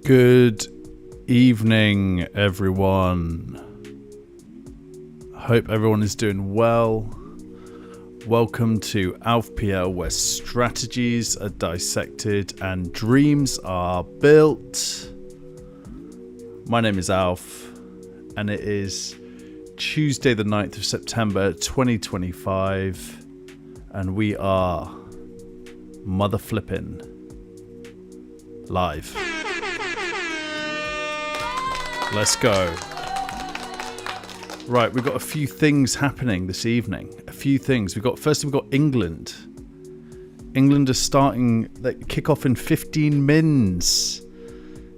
Good evening, everyone. Hope everyone is doing well. Welcome to FPL, where strategies are dissected and dreams are built. My name is Alf, and it is Tuesday the 9th of September 2025, and we are mother flipping live. Let's go. Right, we've got a few things happening this evening. A few things. We've got England. England are starting, they kick off in 15 mins.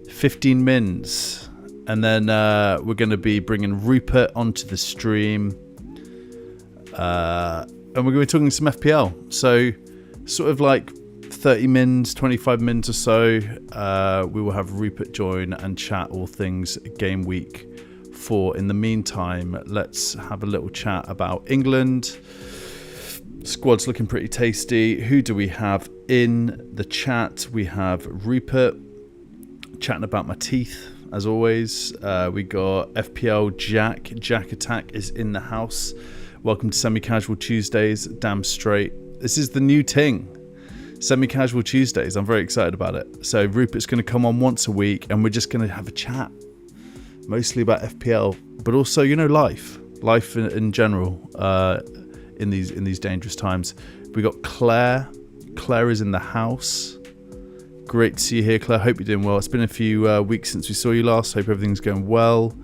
15 mins. And then we're going to be bringing Rupert onto the stream. And we're going to be talking some FPL. So, sort of like 30 mins, 25 mins or so. We will have Rupert join and chat all things game week 4. In the meantime, let's have a little chat about England. Squad's looking pretty tasty. Who do we have in the chat? We have Rupert chatting about my teeth, as always. We got FPL Jack Attack is in the house. Welcome to Semi Casual Tuesdays. Damn straight. This is the new ting. Semi Casual Tuesdays. I'm very excited about it. So Rupert's going to come on once a week, and we're just going to have a chat, mostly about FPL, but also, you know, life in general. In these dangerous times, we got Claire. Claire is in the house. Great to see you here, Claire. Hope you're doing well. It's been a few weeks since we saw you last. Hope everything's going well.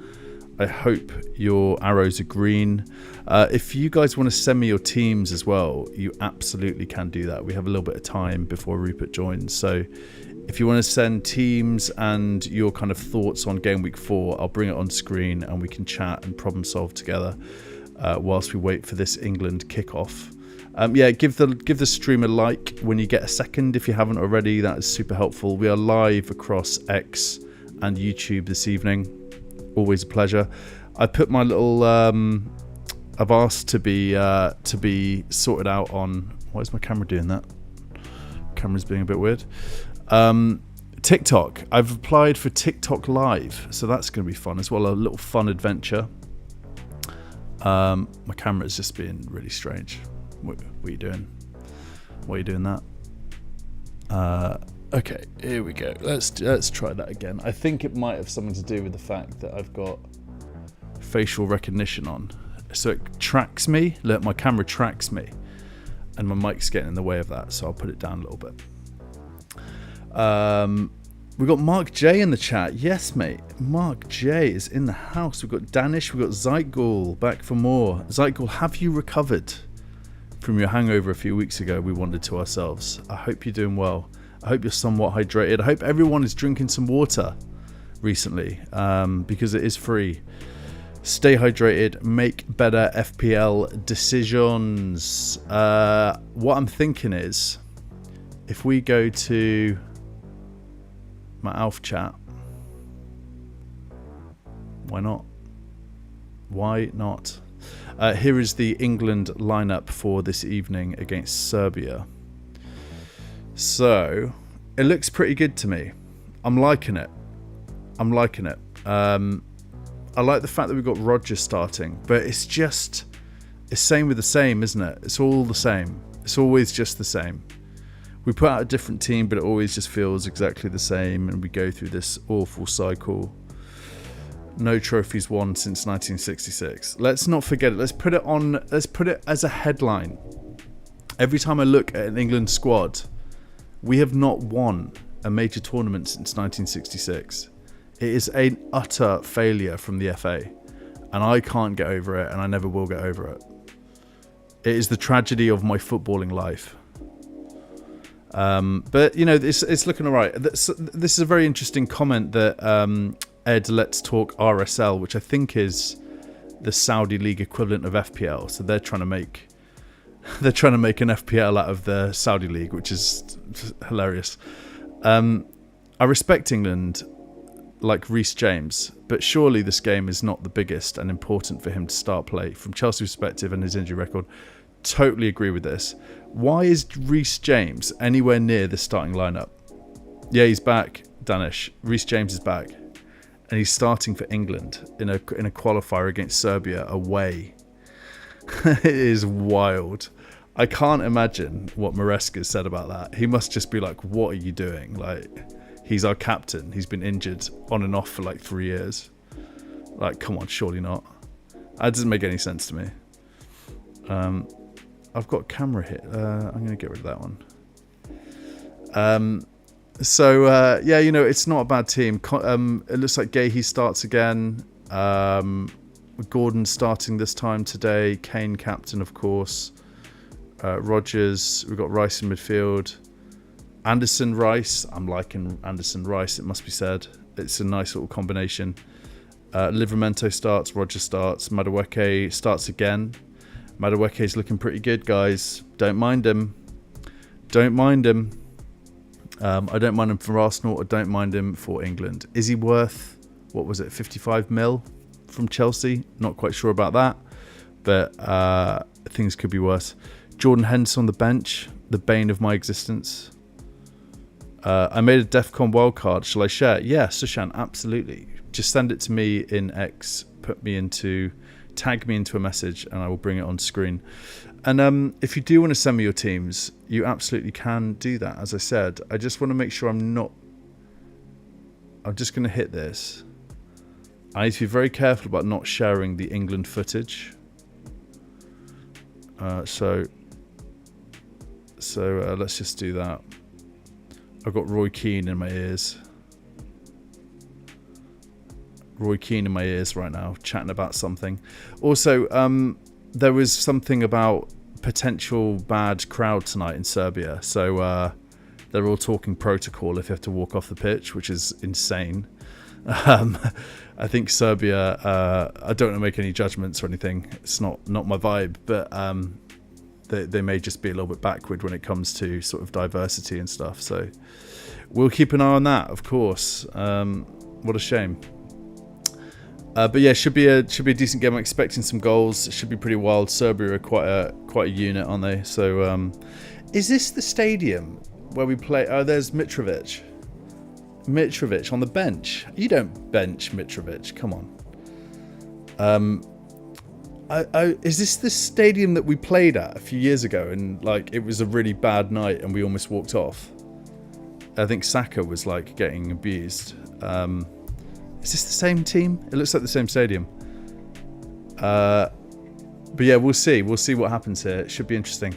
I hope your arrows are green. If you guys want to send me your teams as well, you absolutely can do that. We have a little bit of time before Rupert joins. So if you want to send teams and your kind of thoughts on game week 4, I'll bring it on screen and we can chat and problem solve together whilst we wait for this England kickoff. Give the stream a like when you get a second if you haven't already. That is super helpful. We are live across X and YouTube this evening. Always a pleasure. I put my little I've asked to be sorted out on, why is my camera doing that? Camera's being a bit weird. TikTok. I've applied for TikTok Live, so that's going to be fun as well. A little fun adventure. My camera is just being really strange. What are you doing? Why are you doing that? Okay, here we go. Let's try that again. I think it might have something to do with the fact that I've got facial recognition on, so it tracks me. Look, my camera tracks me, and my mic's getting in the way of that. So I'll put it down a little bit. We've got Mark J in the chat. Yes, mate. Mark J is in the house. We've got Danish. We've got Zeitgul back for more. Zeitgul, have you recovered from your hangover a few weeks ago? We wondered to ourselves. I hope you're doing well. I hope you're somewhat hydrated. I hope everyone is drinking some water recently, because it is free. Stay hydrated. Make better FPL decisions. What I'm thinking is, if we go to my Alf chat, why not? Why not? Here is the England lineup for this evening against Serbia. So it looks pretty good to me. I'm liking it. I like the fact that we've got Roger starting, but it's same with the same, isn't it? It's all the same. It's always just the same. We put out a different team, but it always just feels exactly the same, and we go through this awful cycle. No trophies won since 1966. Let's not forget it. Let's put it as a headline. Every time I look at an England squad, we have not won a major tournament since 1966. It is an utter failure from the FA, and I can't get over it, and I never will get over it. It is the tragedy of my footballing life. But you know, it's looking all right. This is a very interesting comment that Ed Let's Talk RSL, which I think is the Saudi league equivalent of FPL. So they're trying to make an FPL out of the Saudi league, which is hilarious. I respect England like Reece James, but surely this game is not the biggest and important for him to start play. From Chelsea's perspective and his injury record, totally agree with this. Why is Reece James anywhere near the starting lineup? Yeah, he's back. Danish. Reece James is back, and he's starting for England in a qualifier against Serbia away. It is wild. I can't imagine what Maresca said about that. He must just be like, "What are you doing?" Like, he's our captain. He's been injured on and off for like 3 years. Like, come on, surely not. That doesn't make any sense to me. I've got camera hit. I'm going to get rid of that one. Yeah, you know, it's not a bad team. It looks like Gahey starts again. Gordon starting this time today. Kane captain, of course. Rodgers. We've got Rice in midfield. Anderson Rice. I'm liking Anderson Rice, it must be said. It's a nice little combination. Livramento starts. Rodgers starts. Madueke starts again. Madueke's looking pretty good, guys. Don't mind him. Don't mind him. I don't mind him for Arsenal. I don't mind him for England. Is he worth, what was it, 55 mil from Chelsea? Not quite sure about that, but things could be worse. Jordan Henderson on the bench, the bane of my existence. I made a DEFCON wildcard. Shall I share? Yeah, Sushan, absolutely. Just send it to me in X. Tag me into a message, and I will bring it on screen. And if you do want to send me your teams, you absolutely can do that. As I said, I just want to make sure I'm just going to hit this. I need to be very careful about not sharing the England footage. So let's just do that. I've got Roy Keane in my ears. Roy Keane in my ears right now, chatting about something. Also, there was something about potential bad crowd tonight in Serbia. So they're all talking protocol if you have to walk off the pitch, which is insane. I think Serbia, I don't want to make any judgments or anything. It's not my vibe, but they may just be a little bit backward when it comes to sort of diversity and stuff. So we'll keep an eye on that, of course. What a shame. But yeah, should be a decent game. I'm expecting some goals. It should be pretty wild. Serbia are quite a unit, aren't they? So, is this the stadium where we play? Oh, there's Mitrovic. Mitrovic on the bench. You don't bench Mitrovic. Come on. Is this the stadium that we played at a few years ago? And like, it was a really bad night, and we almost walked off. I think Saka was like getting abused. Is this the same team? It looks like the same stadium. But yeah, we'll see. We'll see what happens here. It should be interesting.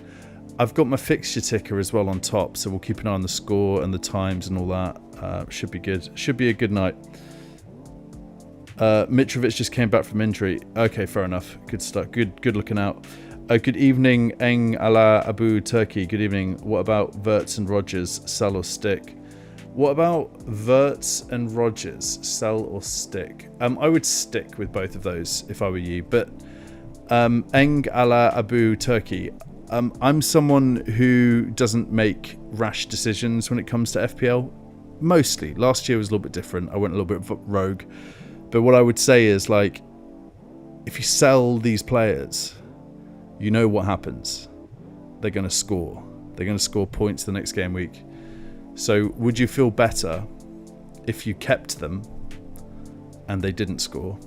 I've got my fixture ticker as well on top, so we'll keep an eye on the score and the times and all that. Should be good. Should be a good night. Mitrovic just came back from injury. Okay, fair enough. Good stuff. Good looking out. Good evening, Eng Ala Abu Turkey. Good evening. What about Wirtz and Rodgers? Sell or stick? What about Wirtz and Rodgers? Sell or stick? I would stick with both of those if I were you. But Eng Ala Abu Turkey. I'm someone who doesn't make rash decisions when it comes to FPL. Mostly. Last year was a little bit different. I went a little bit rogue. But what I would say is, like, if you sell these players, you know what happens. They're going to score. They're going to score points the next game week. So would you feel better if you kept them and they didn't score?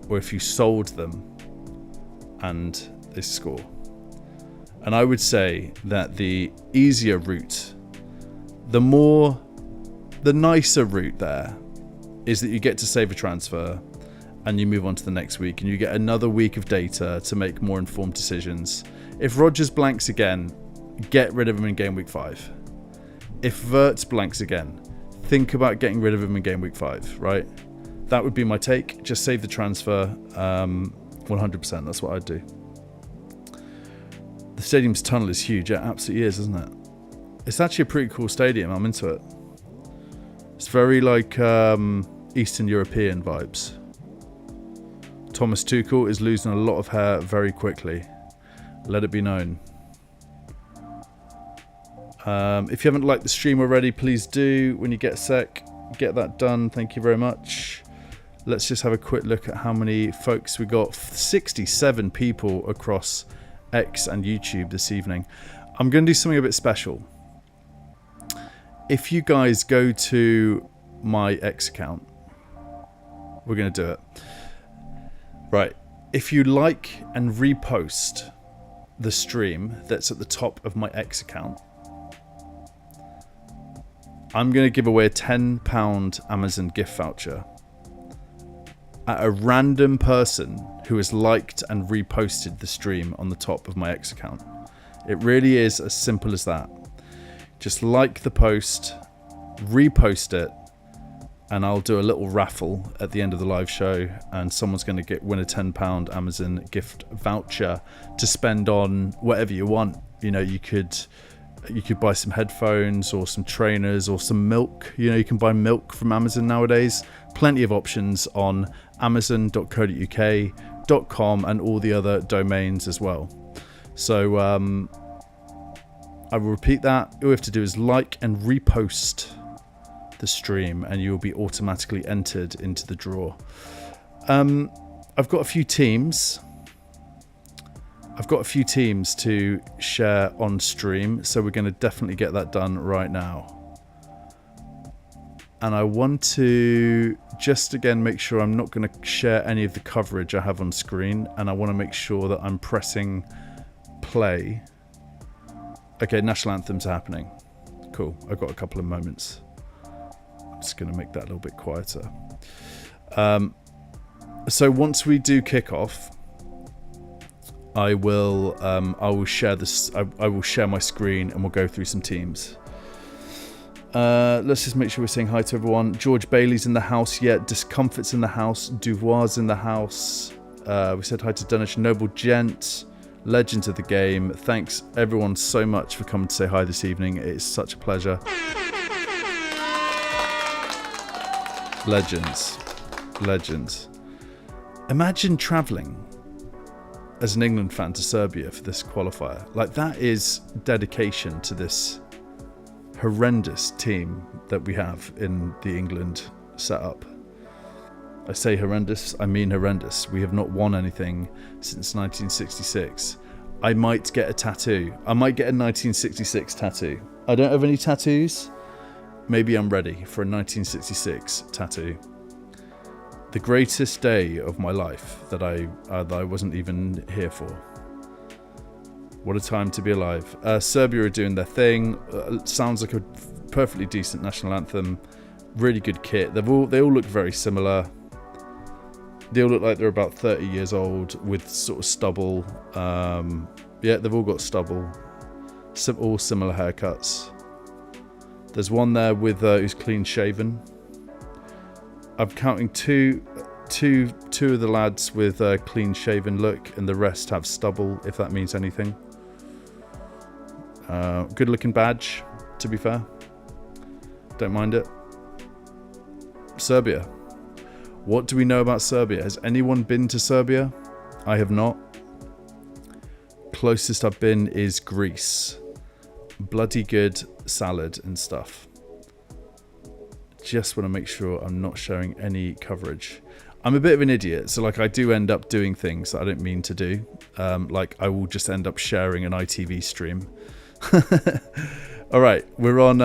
Or if you sold them and they score? And I would say that the easier route, the nicer route there, is that you get to save a transfer and you move on to the next week and you get another week of data to make more informed decisions. If Rodgers blanks again, get rid of him in game week 5. If Wirtz blanks again, think about getting rid of him in game week 5, right? That would be my take. Just save the transfer. 100%. That's what I'd do. The stadium's tunnel is huge. It absolutely is, isn't it? It's actually a pretty cool stadium. I'm into it. It's very like Eastern European vibes. Thomas Tuchel is losing a lot of hair very quickly. Let it be known. If you haven't liked the stream already, please do. When you get a sec, get that done. Thank you very much. Let's just have a quick look at how many folks we got. 67 people across X and YouTube this evening. I'm going to do something a bit special. if you guys go to my X account, we're going to do it. Right. If you like and repost the stream that's at the top of my X account, I'm going to give away a £10 Amazon gift voucher at a random person who has liked and reposted the stream on the top of my X account. It really is as simple as that. Just like the post, repost it, and I'll do a little raffle at the end of the live show, and someone's going to win a £10 Amazon gift voucher to spend on whatever you want. You know, you could buy some headphones or some trainers or some milk. You know, you can buy milk from Amazon nowadays. Plenty of options on amazon.co.uk, .com, and all the other domains as well. So I will repeat that. All you have to do is like and repost the stream and you'll be automatically entered into the draw. I've got a few teams. To share on stream, so we're going to definitely get that done right now. And I want to just again make sure I'm not going to share any of the coverage I have on screen, and I want to make sure that I'm pressing play. Okay, national anthems are happening. Cool. I've got a couple of moments. I'm just going to make that a little bit quieter. So once we do kick off, I will share this. I will share my screen and we'll go through some teams. Let's just make sure we're saying hi to everyone. George Bailey's in the house yet. Discomfort's in the house. Duvoir's in the house. We said hi to Danish Noble Gent, legends of the game. Thanks everyone so much for coming to say hi this evening. It's such a pleasure. Legends. Imagine travelling as an England fan to Serbia for this qualifier. Like, that is dedication to this horrendous team that we have in the England setup. I say horrendous, I mean horrendous. We have not won anything since 1966. I might get a tattoo. I might get a 1966 tattoo. I don't have any tattoos. Maybe I'm ready for a 1966 tattoo. The greatest day of my life that I wasn't even here for. What a time to be alive. Serbia are doing their thing. Sounds like a perfectly decent national anthem. Really good kit. They all look very similar. They all look like they're about 30 years old with sort of stubble. Yeah, they've all got stubble. All similar haircuts. There's one there with who's clean shaven. I'm counting two of the lads with a clean shaven look, and the rest have stubble, if that means anything. Good looking badge, to be fair. Don't mind it. Serbia. What do we know about Serbia? Has anyone been to Serbia? I have not. Closest I've been is Greece. Bloody good salad and stuff. Just want to make sure I'm not showing any coverage. I'm a bit of an idiot, so like I do end up doing things that I don't mean to do. Like I will just end up sharing an ITV stream. All right, we're on.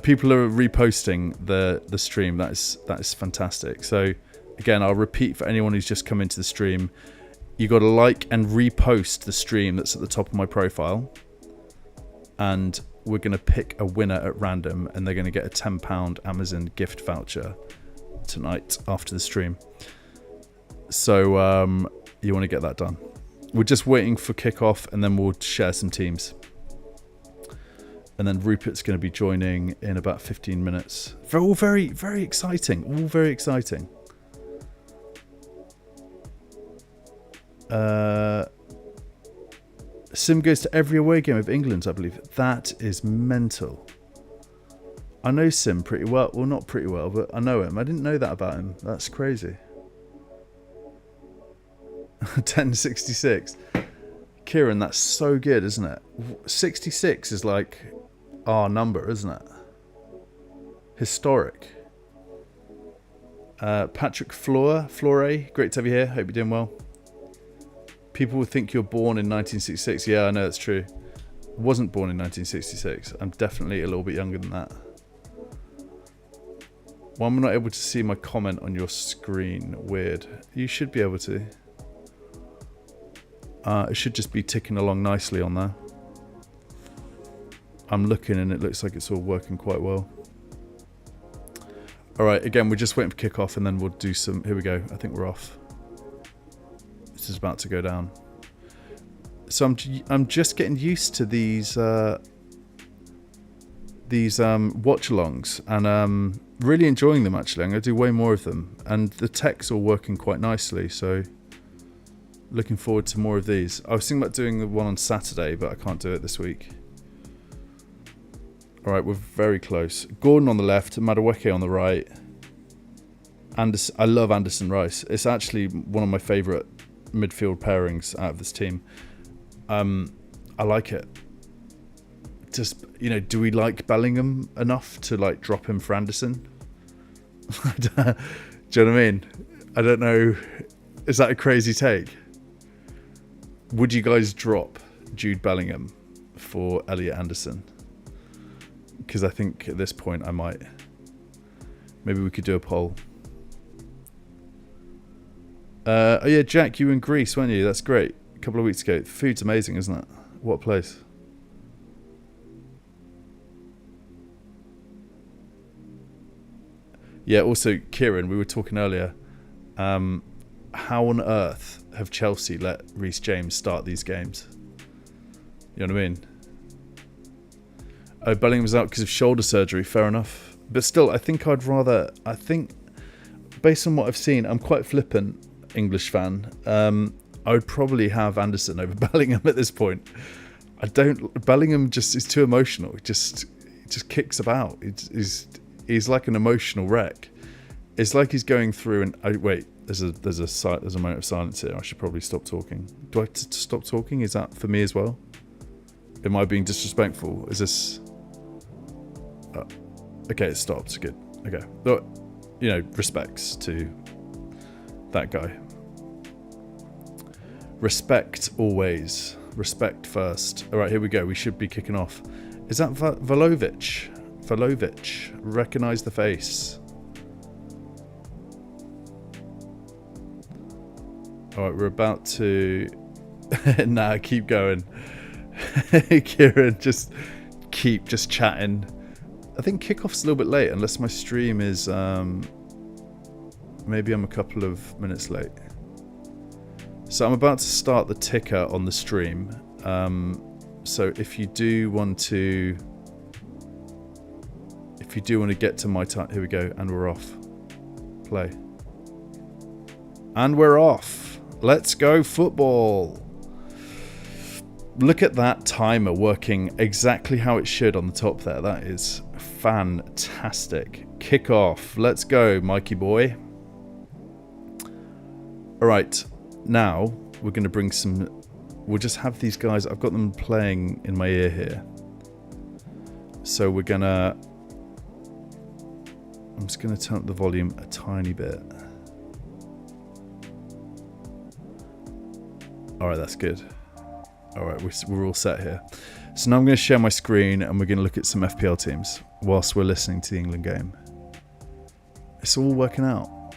People are reposting the stream. That is fantastic. So again, I'll repeat for anyone who's just come into the stream. You got to like and repost the stream that's at the top of my profile, and we're going to pick a winner at random, and they're going to get a £10 Amazon gift voucher tonight after the stream. So you want to get that done. We're just waiting for kickoff, and then we'll share some teams. And then Rupert's going to be joining in about 15 minutes. They're all very, very exciting. All very exciting. Sim goes to every away game of England's, I believe. That is mental. I know Sim pretty well. Well, not pretty well, but I know him. I didn't know that about him. That's crazy. 1066. Kieran, that's so good, isn't it? 66 is like our number, isn't it? Historic. Patrick Flore, great to have you here. Hope you're doing well. People will think you're born in 1966. Yeah, I know that's true. I wasn't born in 1966. I'm definitely a little bit younger than that. Why am I not able to see my comment on your screen? Weird. You should be able to. It should just be ticking along nicely on there. I'm looking and it looks like it's all working quite well. Alright, again, we're just waiting for kickoff and then we'll do some... Here we go. I think we're off. This is about to go down. So I'm just getting used to these watch-alongs and really enjoying them, actually. I'm going to do way more of them. And the tech's all working quite nicely, so looking forward to more of these. I was thinking about doing the one on Saturday, but I can't do it this week. All right, we're very close. Gordon on the left, Madueke on the right. Anderson, I love Anderson Rice. It's actually one of my favourite midfield pairings out of this team. I like it. Just, you know, do we like Bellingham enough to like drop him for Anderson? Do you know what I mean? I don't know. Is that a crazy take? Would you guys drop Jude Bellingham for Elliot Anderson? Because I think at this point I might. Maybe we could do a poll. Oh yeah, Jack, you were in Greece, weren't you? That's great. A couple of weeks ago. The food's amazing, isn't it? What a place. Yeah, also, Kieran, we were talking earlier. How on earth have Chelsea let Reece James start these games? You know what I mean? Oh, Bellingham's out because of shoulder surgery. Fair enough. But still, I think I'd rather... I think, based on what I've seen, I'm quite flippant English fan. I would probably have Anderson over Bellingham at this point. I don't... Bellingham just is too emotional. He just kicks about. He's like an emotional wreck. It's like he's going through and... wait, there's a moment of silence here. I should probably stop talking. Do I have to stop talking? Is that for me as well? Am I being disrespectful? Is this... okay, it stopped. Good. Okay. But, you know, respects to that guy. Respect always. Respect first. All right, here we go. We should be kicking off. Is that Vlahovic? Vlahovic. Recognise the face. All right, we're about to... nah, keep going. Kieran, just chatting. I think kickoff's a little bit late, unless my stream is... maybe I'm a couple of minutes late. So I'm about to start the ticker on the stream. So if you do want to... If you do want to get to my time... Here we go, and we're off. Play. And we're off. Let's go football. Look at that timer working exactly how it should on the top there. That is fantastic. Kick off. Let's go, Mikey boy. All right. Now we're going to bring some... We'll just have these guys... I've got them playing in my ear here. So we're going to... I'm just going to turn up the volume a tiny bit. All right, that's good. All right, we're all set here. So now I'm going to share my screen and we're going to look at some FPL teams whilst we're listening to the England game. It's all working out.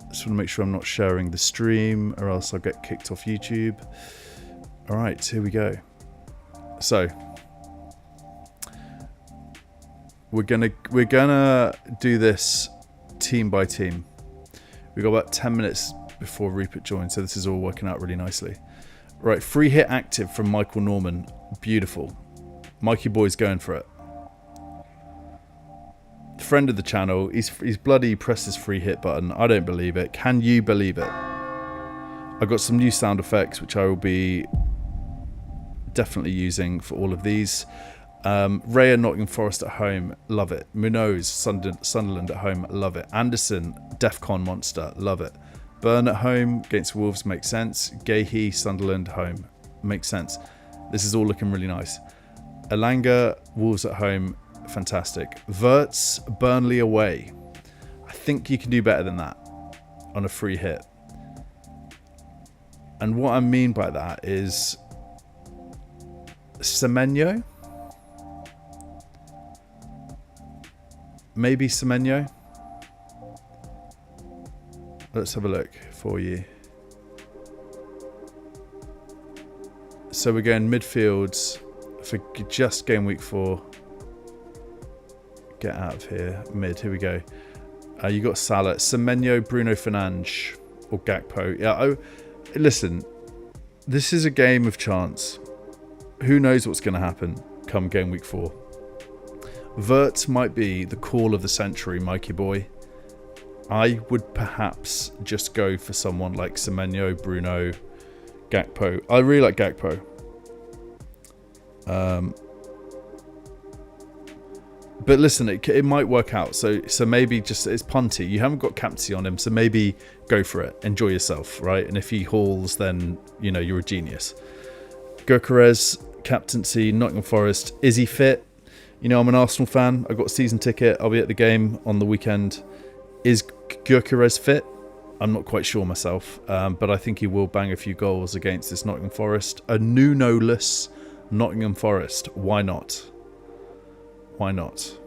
Just want to make sure I'm not sharing the stream or else I'll get kicked off YouTube. All right, here we go. So we're gonna do this team by team. We've got about 10 minutes before Rupert joins, so this is all working out really nicely. Right, free hit active from Michael Norman. Beautiful. Mikey boy's going for it. Friend of the channel, he's bloody pressed his free hit button. I don't believe it. Can you believe it? I've got some new sound effects which I will be definitely using for all of these. Raya Nottingham Forest at home, love it. Munoz Sunderland at home, love it. Anderson Defcon Monster, love it. Burn at home against Wolves makes sense. Gahey Sunderland home makes sense. This is all looking really nice. Elanga Wolves at home, fantastic. Verts Burnley away. I think you can do better than that on a free hit. And what I mean by that is Semenyo. Maybe Semenyo. Let's have a look for you. So we're going midfields for just game week 4. Get out of here. Mid. Here we go. You got Salah, Semenyo, Bruno Fernandes, or Gakpo. Yeah. Listen, this is a game of chance. Who knows what's going to happen come game week 4? Vert might be the call of the century, Mikey boy. I would perhaps just go for someone like Semenyo, Bruno, Gakpo. I really like Gakpo. But listen, it might work out. So maybe just it's punty. You haven't got captaincy on him, so maybe go for it. Enjoy yourself, right? And if he hauls, then you're a genius. Gyökeres, captaincy, Nottingham Forest. Is he fit? I'm an Arsenal fan. I've got a season ticket. I'll be at the game on the weekend. Is Gyökeres fit? I'm not quite sure myself, but I think he will bang a few goals against this Nottingham Forest. A Nuno-less Nottingham Forest. Why not? Why not?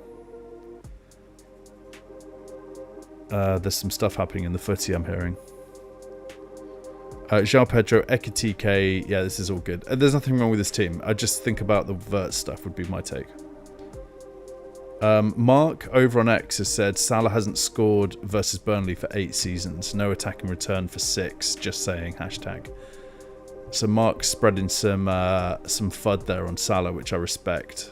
There's some stuff happening in the footy, I'm hearing. João Pedro, Ekitike. Yeah, this is all good. There's nothing wrong with this team. I just think about the Vert stuff would be my take. Mark over on X has said Salah hasn't scored versus Burnley for 8 seasons. No attacking return for 6. Just saying. Hashtag. So Mark's spreading some FUD there on Salah, which I respect.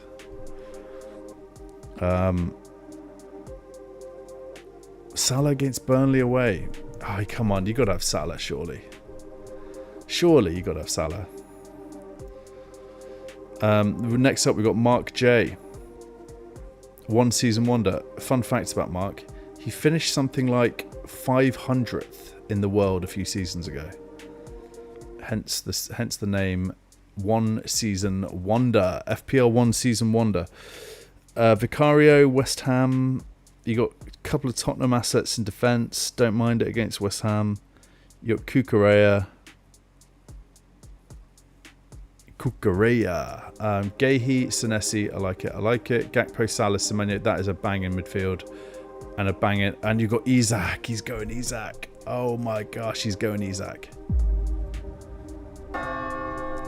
Salah against Burnley away. Oh, come on, you got to have Salah, surely. Surely you got to have Salah. Next up, we got Mark J. One season wonder. Fun facts about Mark: he finished something like 500th in the world a few seasons ago. Hence the name One Season Wonder. FPL One Season Wonder. Vicario, West Ham. You got a couple of Tottenham assets in defence. Don't mind it against West Ham. You got Cucurella. Gehi, Senesi. I like it. Gakpo, Salah, Semenyo. That is a bang in midfield. And you got Isak. He's going Isak. Oh my gosh, he's going Isak.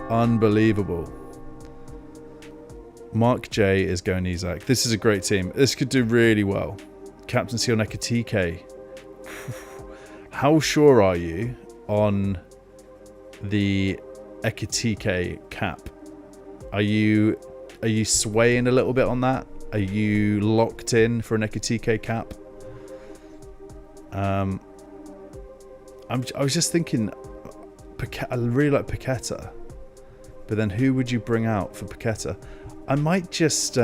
Unbelievable. Mark J is going Isak. This is a great team. This could do really well. Captaincy on Ekitike. How sure are you on the Ekitike cap? Are you swaying a little bit on that? Are you locked in for an Ekitike cap? I was just thinking, I really like Paqueta, but then who would you bring out for Paqueta? I might just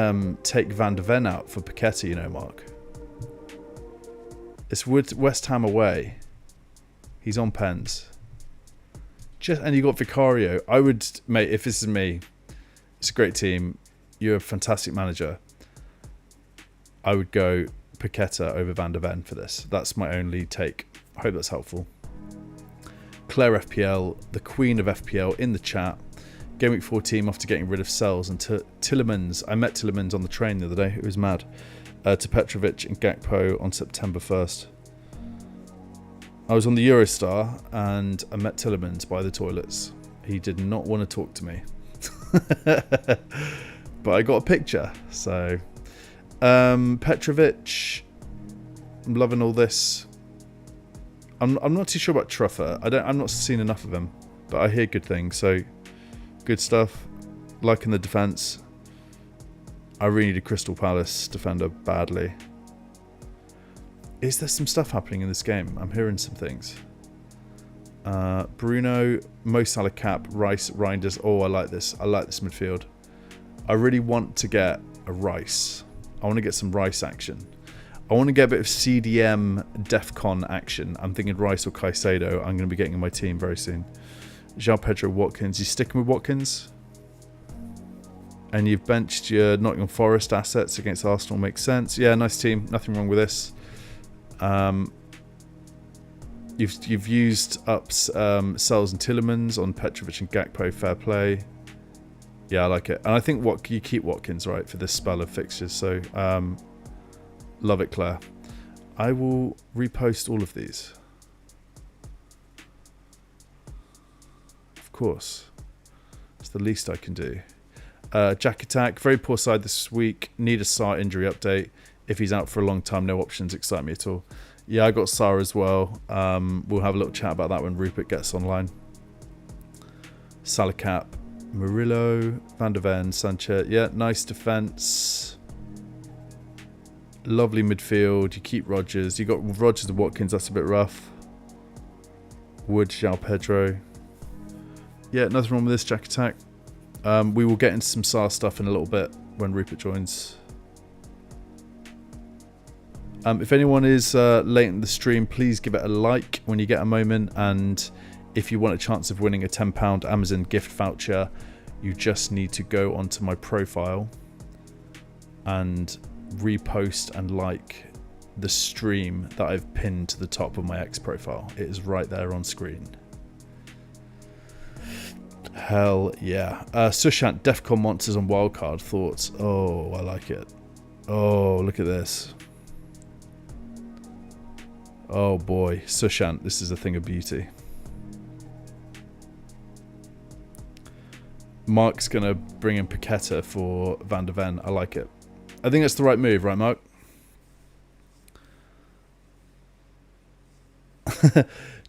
take Van de Ven out for Paqueta, Mark. It's West Ham away. He's on pens. And you got Vicario. I would, mate, if this is me, it's a great team. You're a fantastic manager. I would go Paqueta over Van de Ven for this. That's my only take. I hope that's helpful. Claire FPL, the queen of FPL, in the chat. Game week 4 team after getting rid of Sells and Tillemans. I met Tillemans on the train the other day. It was mad. To Petrovic and Gakpo on September 1st. I was on the Eurostar and I met Tillemans by the toilets. He did not want to talk to me. But I got a picture. So Petrovic, I'm loving all this. I'm not too sure about Truffer. I'm not seen enough of him, but I hear good things. So good stuff. Liking the defence. I really need a Crystal Palace defender badly. Is there some stuff happening in this game? I'm hearing some things. Bruno, Mo Salah cap, Rice, Reinders. Oh, I like this. I like this midfield. I really want to get a Rice. I want to get some Rice action. I want to get a bit of CDM DEFCON action. I'm thinking Rice or Caicedo. I'm going to be getting in my team very soon. João Pedro, Watkins. You sticking with Watkins? And you've benched your Nottingham Forest assets against Arsenal. Makes sense. Yeah, nice team. Nothing wrong with this. You've used up Sells and Tillemans on Petrovic and Gakpo. Fair play. Yeah, I like it. And I think you keep Watkins, right, for this spell of fixtures. So, Love it, Claire. I will repost all of these. Of course. It's the least I can do. Jack Attack, very poor side this week. Need a Sarr injury update. If he's out for a long time, no options excite me at all. Yeah, I got Sarr as well. We'll have a little chat about that when Rupert gets online. Salacap, Murillo, Van der Ven, Sanchez. Yeah, nice defence. Lovely midfield. You keep Rodgers. You got Rodgers and Watkins. That's a bit rough. Wood, João Pedro. Yeah, nothing wrong with this, Jack Attack. We will get into some Sarr stuff in a little bit when Rupert joins. If anyone is late in the stream, please give it a like when you get a moment. And if you want a chance of winning a £10 Amazon gift voucher, you just need to go onto my profile and repost and like the stream that I've pinned to the top of my X profile. It is right there on screen. Hell yeah. Sushant, Defcon Monsters on Wildcard. Thoughts? Oh, I like it. Oh, look at this. Oh boy, Sushant, this is a thing of beauty. Mark's going to bring in Paqueta for Van der Ven. I like it. I think that's the right move, right, Mark?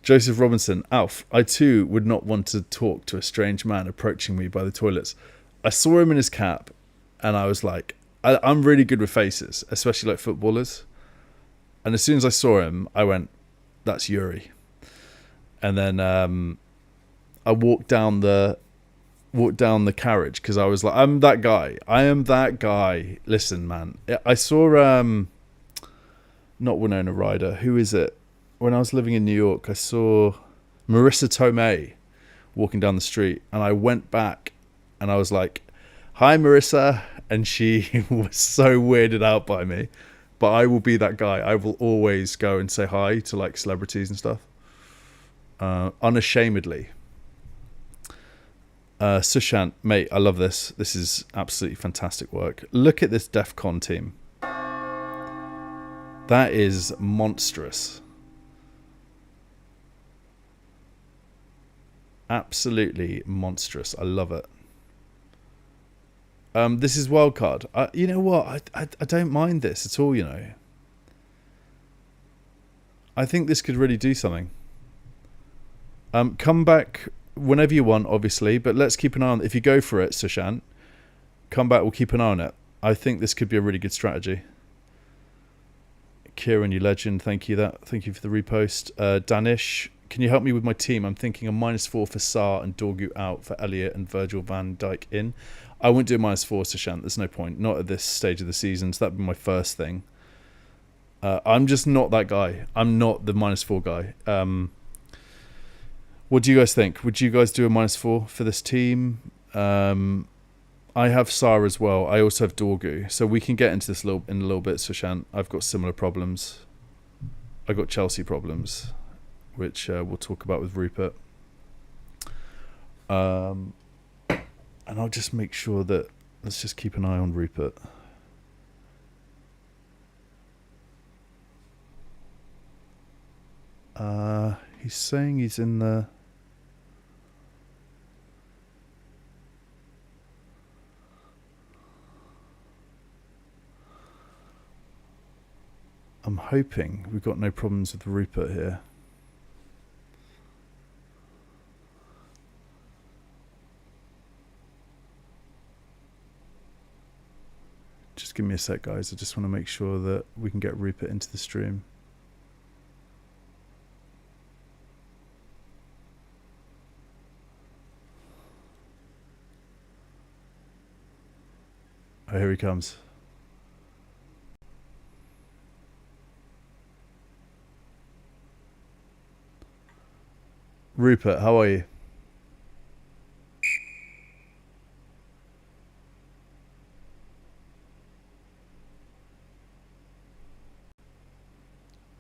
Joseph Robinson, Alf, I too would not want to talk to a strange man approaching me by the toilets. I saw him in his cap and I was like, I'm really good with faces, especially like footballers. And as soon as I saw him, I went, that's Yuri. And then I walked down the carriage because I was like, I'm that guy. I am that guy. Listen, man. I saw, not Winona Ryder. Who is it? When I was living in New York, I saw Marissa Tomei walking down the street. And I went back and I was like, hi, Marissa. And she was so weirded out by me. But I will be that guy. I will always go and say hi to like celebrities and stuff. Unashamedly. Sushant, mate, I love this. This is absolutely fantastic work. Look at this DEF CON team. That is monstrous. Absolutely monstrous. I love it. This is Wildcard. You know what? I don't mind this at all, you know. I think this could really do something. Come back whenever you want, obviously, but let's keep an eye on it. If you go for it, Sushant, come back, we'll keep an eye on it. I think this could be a really good strategy. Kieran, you legend, thank you for the repost. Danish, can you help me with my team? I'm thinking a -4 for Sarr and Dorgu out for Elliott and Virgil van Dijk in. I wouldn't do a -4, Sushant. There's no point. Not at this stage of the season. So that'd be my first thing. I'm just not that guy. I'm not the -4 guy. What do you guys think? Would you guys do a -4 for this team? I have Sarr as well. I also have Dorgu. So we can get into this in a little bit, Sushant. I've got similar problems. I've got Chelsea problems, which we'll talk about with Rupert. And I'll just make sure that... Let's just keep an eye on Rupert. He's saying he's in the... I'm hoping we've got no problems with Rupert here. Just give me a sec, guys. I just want to make sure that we can get Rupert into the stream. Oh, here he comes. Rupert, how are you?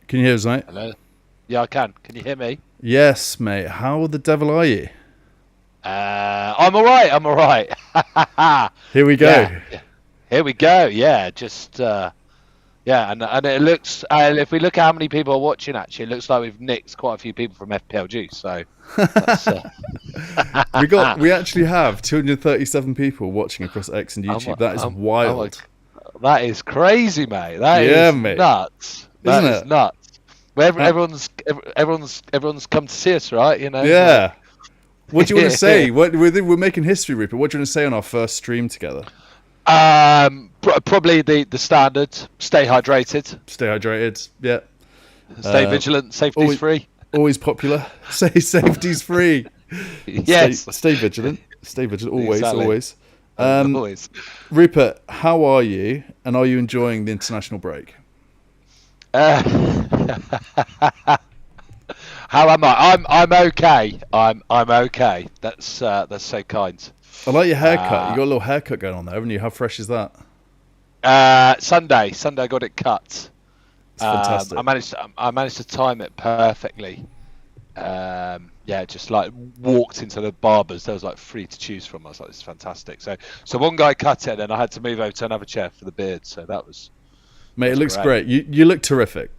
Can you hear us, mate? Hello. Yeah, I can. Can you hear me? Yes, mate. How the devil are you? I'm all right. I'm all right. Here we go. Yeah. Here we go. Yeah, just Yeah, and it looks. If we look at how many people are watching, actually, it looks like we've nicked quite a few people from FPLG. So that's. We actually have 237 people watching across X and YouTube. That is wild. That is crazy, mate. That is mate. Nuts. Isn't That is it? nuts. Well, everyone's come to see us, right? You know. Yeah. What do you want to say? We're making history, Rupert. What do you want to say on our first stream together? Probably the standard. Stay hydrated. Stay hydrated. Yeah. Stay vigilant. Safety's free. Always popular. Say safety's free. Yes. Stay vigilant. Stay vigilant. Always. Exactly. Always. Always. Rupert, how are you? And are you enjoying the international break? How am I? I'm okay. I'm okay. That's so kind. I like your haircut. You got a little haircut going on there, haven't you? How fresh is that? Sunday I got it cut. It's fantastic. I managed to time it perfectly. Just like walked into the barbers. There was like 3 to choose from. I was like, this is fantastic. So one guy cut it, and I had to move over to another chair for the beard. So that was. Mate, it looks great. You look terrific.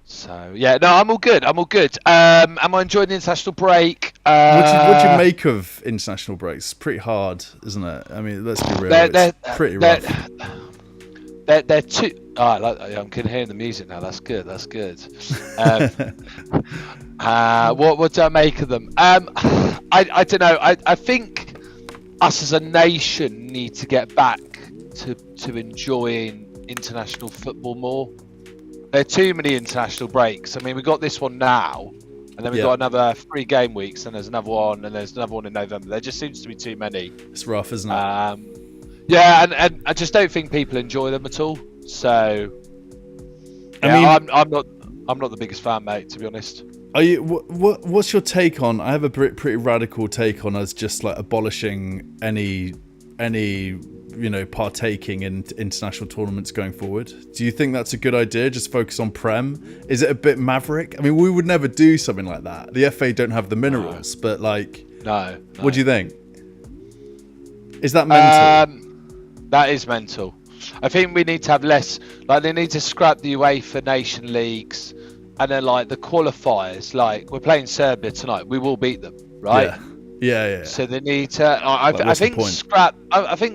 So yeah, no, I'm all good. Am I enjoying the international break? What do you make of international breaks? Pretty hard, isn't it? I mean, let's be real. It's pretty rough. They're too. I'm hearing the music now. That's good. What do I make of them? I don't know. I think us as a nation need to get back to enjoying international football more. There are too many international breaks. I mean, we got this one now, and then we've got another 3 game weeks, and there's another one, and there's another one in November. There just seems to be too many. It's rough, isn't it? And I just don't think people enjoy them at all. So, I'm not the biggest fan, mate, to be honest. Are you? What's your take on? I have a pretty radical take on us just like abolishing any partaking in international tournaments going forward. Do you think that's a good idea? Just focus on Prem? Is it a bit maverick? I mean, we would never do something like that. The FA don't have the minerals, but like, no. What do you think? Is that mental? That is mental. I think we need to have less. Like, they need to scrap the UEFA Nation Leagues, and then like the qualifiers. Like, we're playing Serbia tonight. We will beat them, right? Yeah. So they need to. I think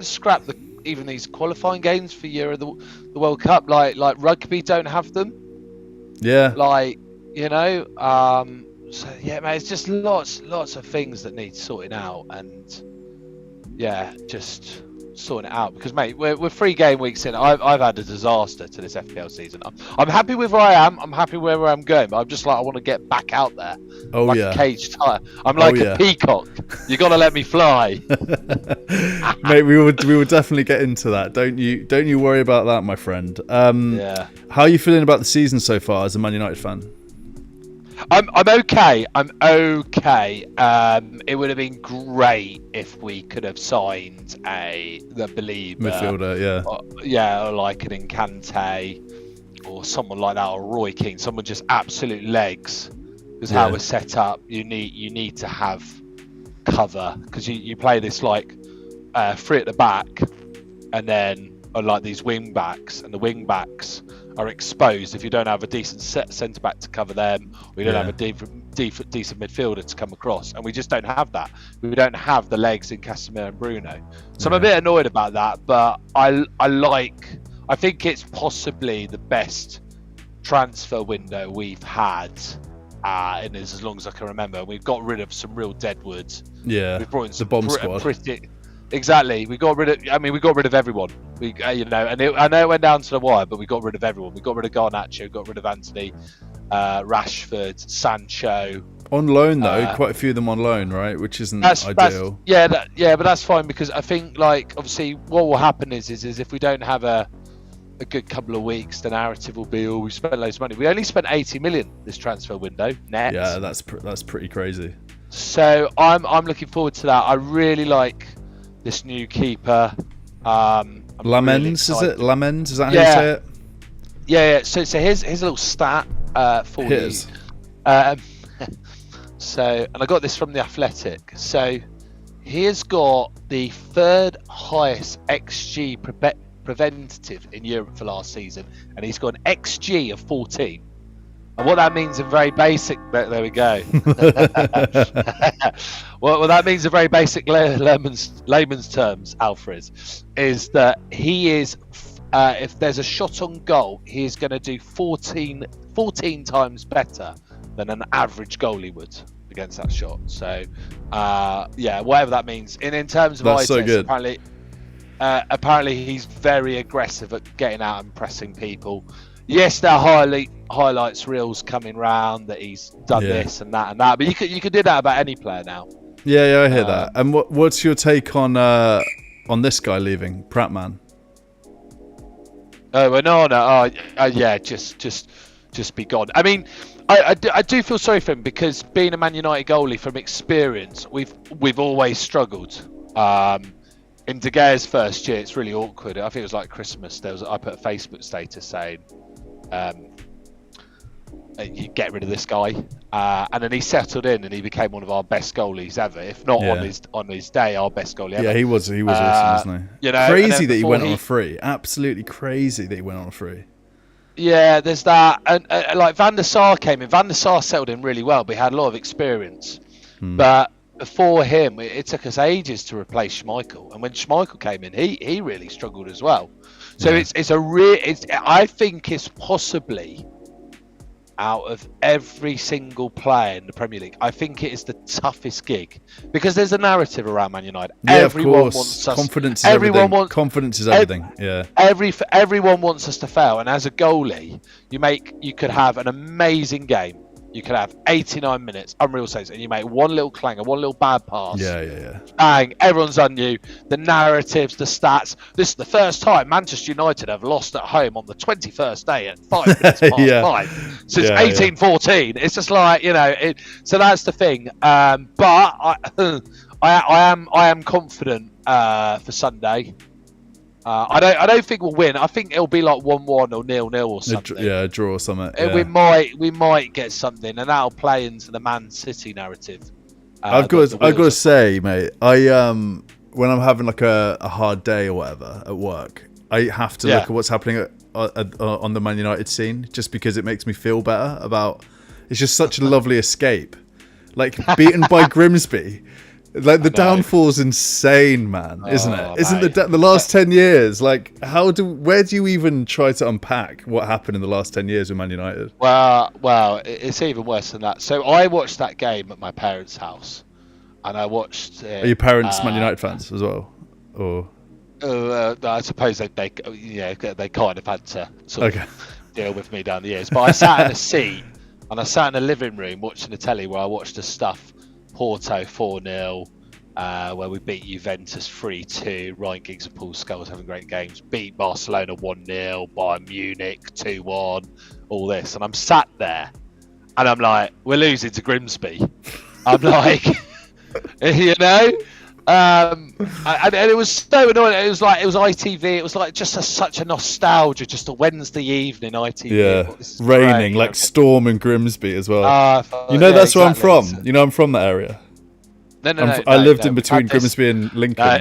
scrap even these qualifying games for the World Cup. Like rugby don't have them. Yeah. Like, So yeah, mate, it's just lots of things that need sorting out, and just sorting it out, because mate, we're 3 game weeks in. I've had a disaster to this FPL season. I'm happy with where I am. I'm happy where I'm going, but I'm just like, I want to get back out there. A caged tiger. I'm like a peacock. You got to let me fly. Mate, we will definitely get into that. Don't you worry about that, my friend. How are you feeling about the season so far as a Man United fan? I'm okay. It would have been great if we could have signed the believer midfielder, or like an Encante or someone like that, or Roy Keane, someone just absolute legs. Because how we're set up, you need to have cover, because you play this like 3 at the back, and then like these wing backs, and the wing backs are exposed if you don't have a decent centre back to cover them, or you don't have a decent midfielder to come across, and we just don't have that. We don't have the legs in Casemiro and Bruno, so I'm a bit annoyed about that. But I think it's possibly the best transfer window we've had in as long as I can remember. We've got rid of some real deadwood. We've brought in some bomb squad. Exactly. We got rid of everyone. I know it went down to the wire, but we got rid of everyone. We got rid of Garnacho, got rid of Anthony, Rashford, Sancho. On loan though, quite a few of them on loan, right? Which isn't ideal. But that's fine, because I think, like, obviously what will happen is if we don't have a good couple of weeks, the narrative will be, we spent loads of money. We only spent 80 million this transfer window net. Yeah, that's pretty crazy. So I'm looking forward to that. I really like this new keeper. Lamens, is it? Lamens, is that how you say it? Yeah. So here's a little stat for you. And I got this from The Athletic. So he has got the 3rd highest XG preventative in Europe for last season, and he's got an XG of 14. And what that means in very basic, there we go. What that means in very basic layman's terms, Alfred, is that he is, if there's a shot on goal, he is going to do 14 times better than an average goalie would against that shot. So, whatever that means. In terms of that's eye so test, good. apparently he's very aggressive at getting out and pressing people. Yes, there are highlights reels coming round that he's done this and that, but you could do that about any player now. Yeah, I hear that. And what's your take on this guy leaving, Prattman? Just be gone. I mean, I do feel sorry for him, because being a Man United goalie from experience, we've always struggled. In De Gea's first year, it's really awkward. I think it was like Christmas. I put a Facebook status saying, you get rid of this guy, and then he settled in and he became one of our best goalies ever, if not on his day, our best goalie ever. Yeah, he was awesome, wasn't he? Crazy that he went on a free. Absolutely crazy that he went on a free. Yeah, there's that, and like Van der Sar came in. Van der Sar settled in really well, but he had a lot of experience. But before him, it took us ages to replace Schmeichel, and when Schmeichel came in, he really struggled as well. So I think it's possibly, out of every single player in the Premier League, I think it is the toughest gig, because there's a narrative around Man United. Yeah, everyone wants us. Confidence is everything. Confidence is everything. Everyone wants us to fail, and as a goalie, you could have an amazing game. You could have 89 minutes, unreal saves, and you make one little clanger, one little bad pass. Yeah. Bang, everyone's on you. The narratives, the stats. This is the first time Manchester United have lost at home on the 21st day at 5 minutes past 5 since 1814. It's just like, so that's the thing. But I am confident for Sunday. I don't think we'll win. I think it'll be like 1-1 or 0-0 or something. A draw or something. Yeah. We might get something, and that'll play into the Man City narrative. I've got to say, mate, when I'm having like a hard day or whatever at work, I have to look at what's happening on the Man United scene, just because it makes me feel better about. It's just such a lovely escape, like beaten by Grimsby. Like the downfall's insane, man, isn't it? Isn't the last 10 years? Like, where do you even try to unpack what happened in the last 10 years with Man United? Well, it's even worse than that. So I watched that game at my parents' house, and I watched. Are your parents Man United fans as well, or? I suppose they kind of had to sort of deal with me down the years. But I sat in a seat, and I sat in a living room watching the telly where I watched the stuff. Porto 4-0, where we beat Juventus 3-2. Ryan Giggs and Paul Scholes having great games. Beat Barcelona 1-0, Bayern Munich 2-1, all this. And I'm sat there, and I'm like, we're losing to Grimsby. I'm like, and it was so annoying. It was ITV. It was like just such a nostalgia, just a Wednesday evening ITV. Yeah, raining, like storm in Grimsby as well. That's where I'm from. I'm from that area. No. I lived in between Grimsby and Lincoln,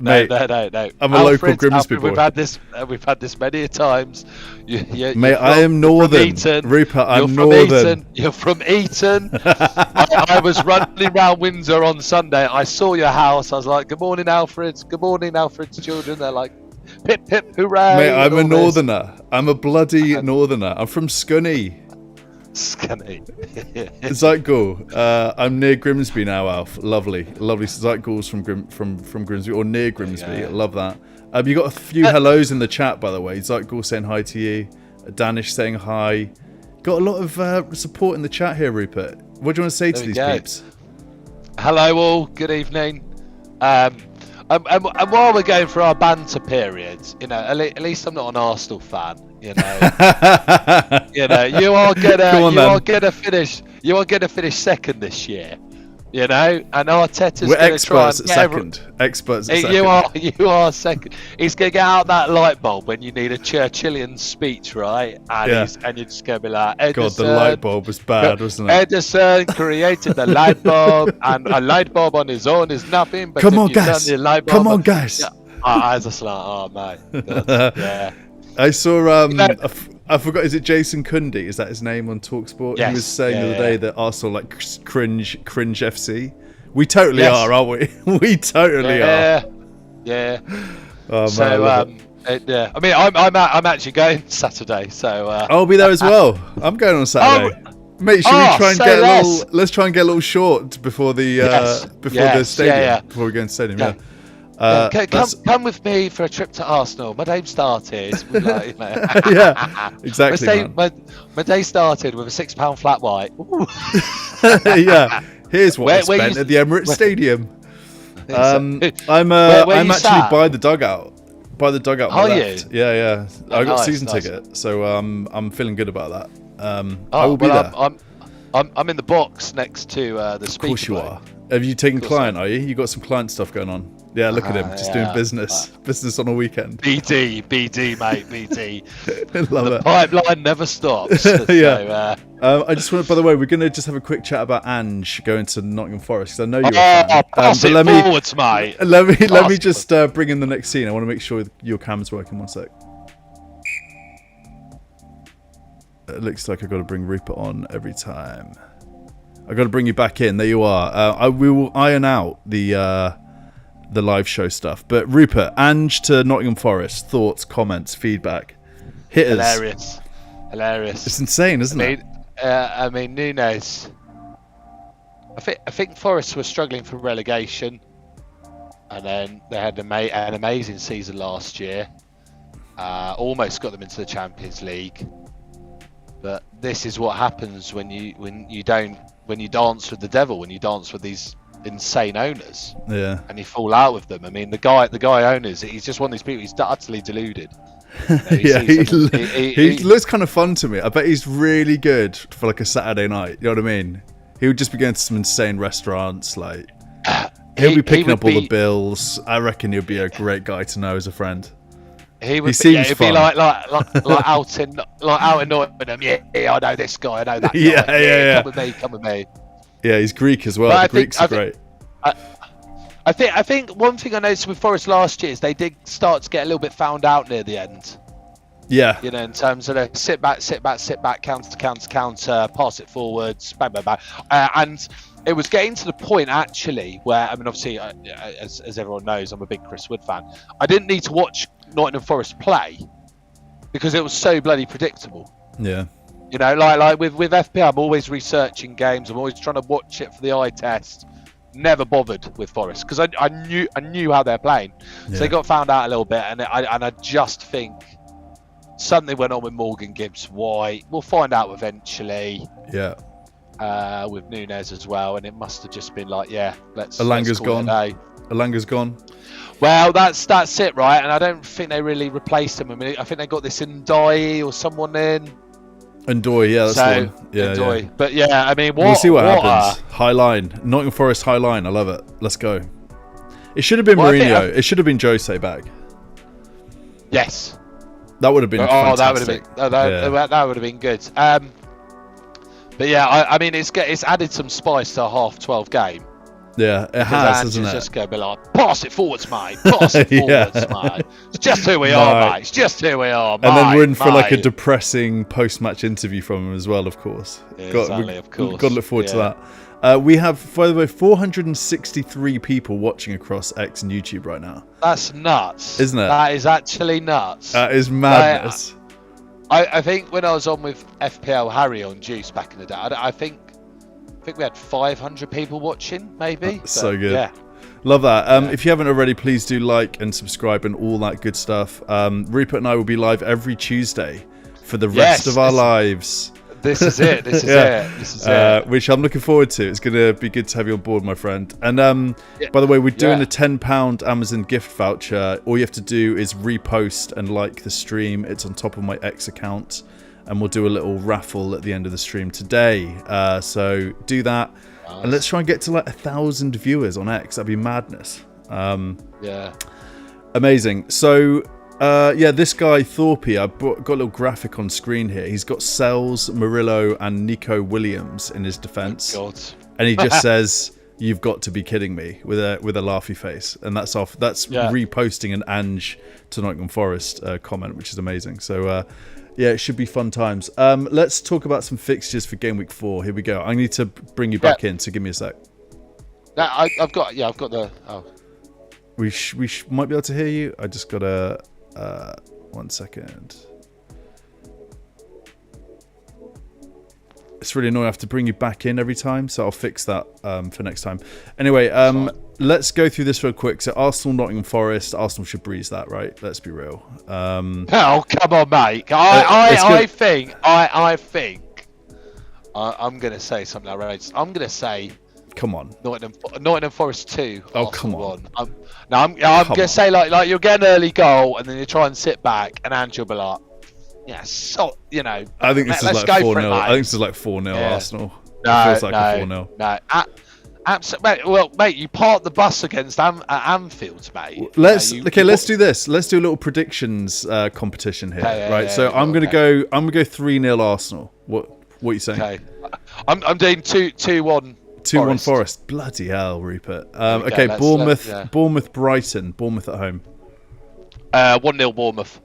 mate. No. I'm a local Grimsby boy. We've had this many a times. Mate, I am northern. Rupert, I'm northern. You're from Eton. I was running around Windsor on Sunday. I saw your house. I was like, "Good morning, Alfred. Good morning, Alfred's children." They're like, "Pip pip, hooray!" Mate, I'm a northerner. I'm a bloody northerner. I'm from Scunny. Zeitgul. I'm near Grimsby now, Alf. Lovely Zeitgul's from Grimsby, or near Grimsby. I love that. You got a few hellos in the chat, by the way. Zeitgul saying hi to you. Danish saying hi. Got a lot of support in the chat here, Rupert. What do you want to say to these peeps? Hello all. Good evening. And while we're going for our banter periods, at least I'm not an Arsenal fan. You are gonna finish second this year. And Arteta's going to try and get experts at second. You are second. He's going to get out that light bulb when you need a Churchillian speech, right? And you're just going to be like, Edison, God, the light bulb was bad, wasn't it? Edison created the light bulb, and a light bulb on his own is nothing. But Come on, guys. I was just like, oh mate, yeah. I saw. I forgot. Is it Jason Cundy? Is that his name on Talksport? Yes. He was saying the other day that Arsenal like cringe FC. We totally are, aren't we? We totally are. Yeah. Oh, so yeah. I mean, I'm actually going Saturday, so I'll be there as well. I'm going on Saturday. Mate, should we try and get a little? Let's try and get a little short before the the stadium. Before we go into the stadium. Come with me for a trip to Arsenal. My day started. Like, yeah, exactly. My day started with a £6 flat white. Yeah, here's what I spent at the Emirates Stadium. I'm actually by the dugout. By the dugout. Are you? Yeah. I got season ticket, so I'm feeling good about that. I will be there. I'm in the box next to the speaker. Of course you are. Have you taken client? Are you? You got some client stuff going on? Yeah, look at him, just doing business on a weekend. BD, mate, BD. Love the it. pipeline never stops. Yeah. I just want. By the way, we're going to just have a quick chat about Ange going to Nottingham Forest. Because I know you're a fan. Pass it forwards, mate. Let me just bring in the next scene. I want to make sure your camera's working. One sec. It looks like I've got to bring Rupert on every time. I've got to bring you back in. There you are. We will iron out the live show stuff. But Rupert, Ange to Nottingham Forest, thoughts, comments, feedback. Hit us. Hilarious. It's insane, isn't it? I mean, Nunes. I think Forest were struggling for relegation, and then they had an amazing season last year. Almost got them into the Champions League. But this is what happens when you dance with the devil, when you dance with these insane owners, and you fall out with them. I mean, the guy owners, he's just one of these people. He's utterly deluded. He looks kind of fun to me. I bet he's really good for like a Saturday night. You know what I mean? He would just be going to some insane restaurants. Like he'll be picking up all the bills. I reckon he'll be a great guy to know as a friend. He seems fun. Be like out in Nottingham. Yeah, I know this guy. I know that guy. Yeah. Come with me. Yeah, he's Greek as well. The Greeks are great. I think one thing I noticed with Forest last year is they did start to get a little bit found out near the end. Yeah. You know, in terms of the sit back, counter, pass it forwards, bang. And it was getting to the point actually where, I mean, obviously, as everyone knows, I'm a big Chris Wood fan. I didn't need to watch Nottingham Forest play because it was so bloody predictable. Yeah. You know, like with FPL, I'm always researching games. I'm always trying to watch it for the eye test. Never bothered with Forest because I knew how they're playing. So they got found out a little bit, and I just think something went on with Morgan Gibbs White. We'll find out eventually. Yeah. With Nunes as well, and it must have just been like, let's. Alanga's gone. Alanga's gone. Well, that's it, right? And I don't think they really replaced him. I mean, I think they got this Ndai or someone in. Ndoye, that's the one. Yeah, Ndoye. Yeah. But yeah, I mean, we'll see what happens. High line, Nottingham Forest high line. I love it. Let's go. It should have been Mourinho. It should have been Jose back. Yes. That would have been fantastic. That would have been good. But yeah, I mean, it's added some spice to a half-12 game. Yeah, it has, hasn't it? Just going to be like, pass it forwards, mate. Pass it forwards, mate. It's just who we are, mate. It's just who we are, mate. And then we're in for like a depressing post-match interview from him as well, of course. Exactly, of course. Got to look forward to that. We have, by the way, 463 people watching across X and YouTube right now. That's nuts. Isn't it? That is actually nuts. That is madness. I think when I was on with FPL Harry on Juice back in the day, I think we had 500 people watching, maybe. So good. Yeah. Love that. If you haven't already, please do like and subscribe and all that good stuff. Rupert and I will be live every Tuesday for the rest of our lives. This is it. This is it. Which I'm looking forward to. It's going to be good to have you on board, my friend. And by the way, we're doing a £10 Amazon gift voucher. All you have to do is repost and like the stream. It's on top of my X account. And we'll do a little raffle at the end of the stream today. So do that. Nice. And let's try and get to like 1,000 viewers on X. That'd be madness. Amazing. So, this guy, Thorpe, I've got a little graphic on screen here. He's got Sells, Murillo, and Nico Williams in his defence. God. And he just says, you've got to be kidding me with a laughy face. And that's reposting an Ange to Nottingham Forest comment, which is amazing. So yeah, it should be fun times. Let's talk about some fixtures for game week 4. Here we go. I need to bring you back in, so give me a sec. I've got the. Oh. We might be able to hear you. I just gotta 1 second. It's really annoying. I have to bring you back in every time, so I'll fix that for next time. Anyway, let's go through this real quick. So Arsenal, Nottingham Forest. Arsenal should breeze that, right? Let's be real. Oh, come on, mate. I think I'm going to say something outrageous. I'm going to say, come on, Nottingham Forest 2. Oh, come on. I'm going to say like you'll get an early goal and then you try and sit back and Ange will be like, yeah, so I think this is like 4-0. I think this is like 4-0 Arsenal. No, it feels like a 4-0. No, absolutely. Well, mate, you parked the bus against Anfield, mate. Let's do this. Let's do a little predictions competition here, right? So I'm gonna go 3-0 Arsenal. What are you saying? Okay, I'm doing 2-1. 2-1 Forest. Bloody hell, Rupert. Okay, Bournemouth, Brighton. Bournemouth at home. 1-0 Bournemouth.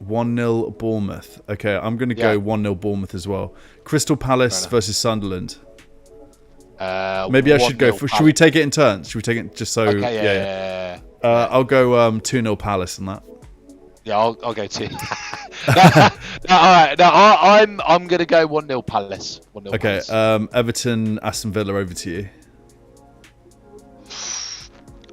1-0 Bournemouth. Okay, I'm going to go 1-0 Bournemouth as well. Crystal Palace versus Sunderland. Maybe I should go. Should we take it in turns? Should we take it just so? Okay, yeah. I'll go 2-0 Palace on that. Yeah, I'll go 2. No, all right. No, I'm going to go 1-0 Palace. 1-0 okay, Palace. Everton, Aston Villa, over to you.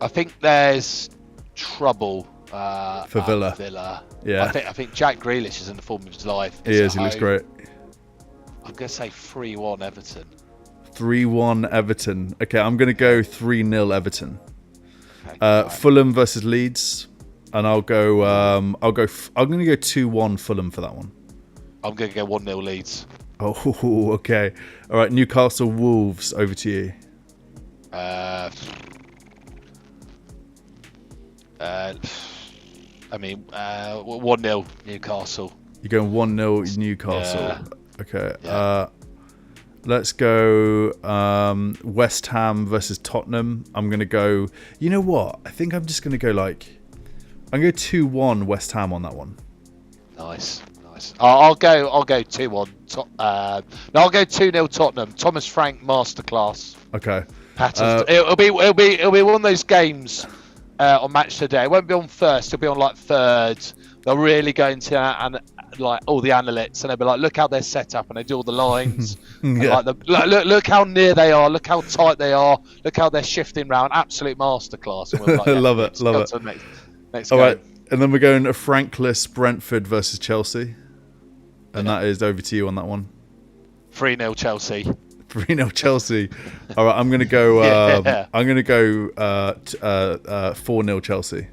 I think there's trouble. For Villa. Yeah. I think Jack Grealish is in the form of his life. He is. He looks great. I'm going to say 3-1 Everton. 3-1 Everton. Okay, I'm going to go 3-0 Everton. Okay, Fulham versus Leeds, and I'm going to go 2-1 Fulham for that one. I'm going to go 1-0 Leeds. Oh, okay. All right, Newcastle Wolves, over to you. 1-0 Newcastle. You're going 1-0 Newcastle. Yeah. Okay. Yeah. Let's go West Ham versus Tottenham. I'm going to go... You know what? I think I'm just going to go I'm going to go 2-1 West Ham on that one. Nice. I'll go 2-1. I'll go 2-0 Tottenham. Thomas Frank masterclass. Okay. It'll be one of those games on match today. It won't be on first. It'll be on third. They'll really go into all the analytics, and they'll be like, look how they're set up, and they do all the lines. Yeah. Look how near they are. Look how tight they are. Look how they're shifting round. Absolute masterclass. And we're like, love it. Next all game. right, and then we're going to Frankless Brentford versus Chelsea, and that is over to you on that one. 3-0 Chelsea. 3-0 Chelsea. All right, I'm going to go. I'm going to go 4-0 Chelsea.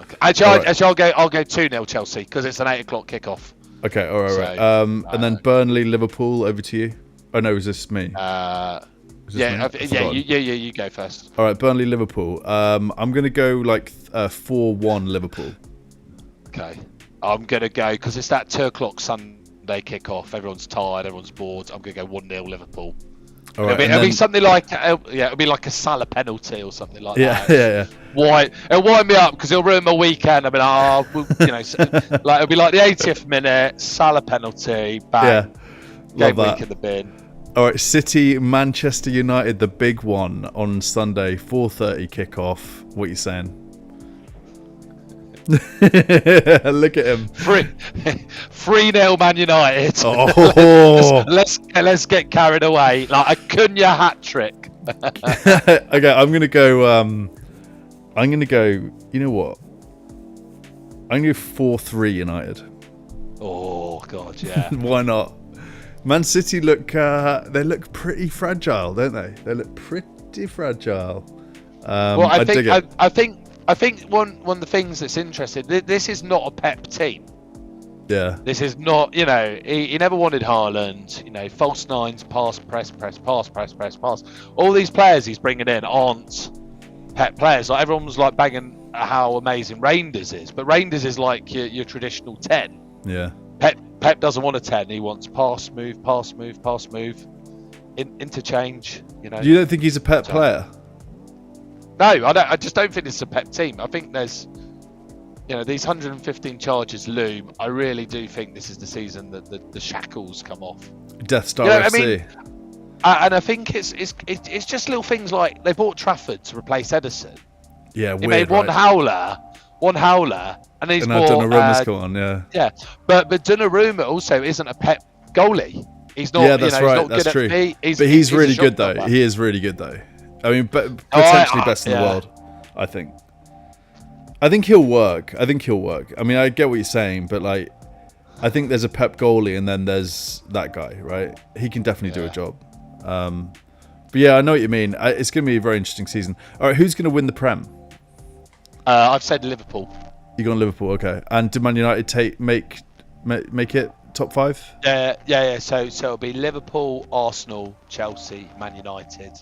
Okay. Actually, I'll go 2-0 Chelsea because it's an 8:00 kickoff. Okay, all right. And then Burnley Liverpool, over to you. Oh no, is this me? You go first. All right, Burnley Liverpool. I'm going to go 4-1 Liverpool. Okay, I'm going to go because it's that 2:00 Sunday kickoff. Everyone's tired. Everyone's bored. I'm going to go 1-0 Liverpool. All right, it'll be something like it'll be like a Salah penalty or something like that. Yeah. It'll wind me up because it'll ruin my weekend. I'll be it'll be like the 80th minute Salah penalty. Bang. Yeah, game week in the bin. All right, City Manchester United, the big one on Sunday, 4:30 kickoff. What are you saying? Look at him. 3-0 Man United. Oh. let's get carried away. Like a Cunha hat trick. Okay, I'm gonna go. You know what? I'm gonna go 4-3 United. Oh God, yeah. Why not? Man City look. They look pretty fragile, don't they? They look pretty fragile. I think one of the things that's interesting, this is not a Pep team. Yeah. This is not, he never wanted Haaland, false nines, pass, press. All these players he's bringing in aren't Pep players. Like everyone was banging how amazing Reinders is, but Reinders is like your traditional 10. Yeah. Pep doesn't want a 10. He wants pass, move. interchange. You know. You don't think he's a Pep player? No, I don't. I just don't think it's a Pep team. I think there's, these 115 charges loom. I really do think this is the season that the shackles come off. Death Star FC. I mean, and I think it's just little things like they bought Trafford to replace Edison. Yeah, he made one howler, and he's bought Donnarumma's come on, yeah. Yeah, but Donnarumma also isn't a Pep goalie. He's not. Yeah, that's right. He's not that's good true. But he's really good though. Number. He is really good though. I mean, but potentially best in the world. I think he'll work. I mean, I get what you're saying, but like, I think there's a Pep goalie, and then there's that guy, right? He can definitely do a job. But yeah, I know what you mean. It's going to be a very interesting season. All right, who's going to win the Prem? I've said Liverpool. You gone Liverpool, okay? And did Man United make it top 5? Yeah. So it'll be Liverpool, Arsenal, Chelsea, Man United,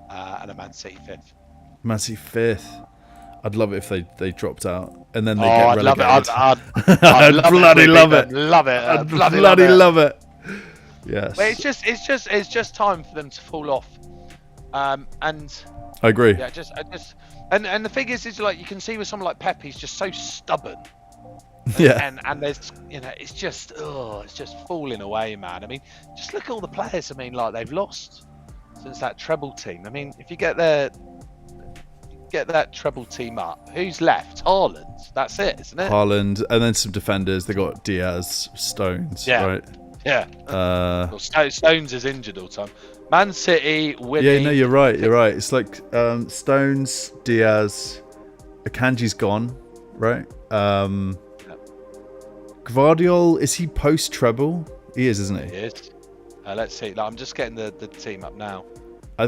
and a Man City 5th. Man City 5th. I'd love it if they dropped out and then they get relegated. I'd bloody love it. I'd bloody love it. Yes. But it's just time for them to fall off. And I agree. Yeah, and the thing is like you can see with someone like Pep, he's just so stubborn. And there's it's just falling away, man. I mean, just look at all the players. I mean, like they've lost since that treble team. I mean, if you get that treble team up, who's left? Haaland. That's it, isn't it? Haaland, and then some defenders. They got Diaz, Stones, right? Yeah. Stones is injured all the time. Man City winning. Yeah, no, you're right. It's like Stones, Diaz, Akanji's gone, right? Gvardiol, is he post treble? He is, isn't he? He is. Let's see. I'm just getting the team up now.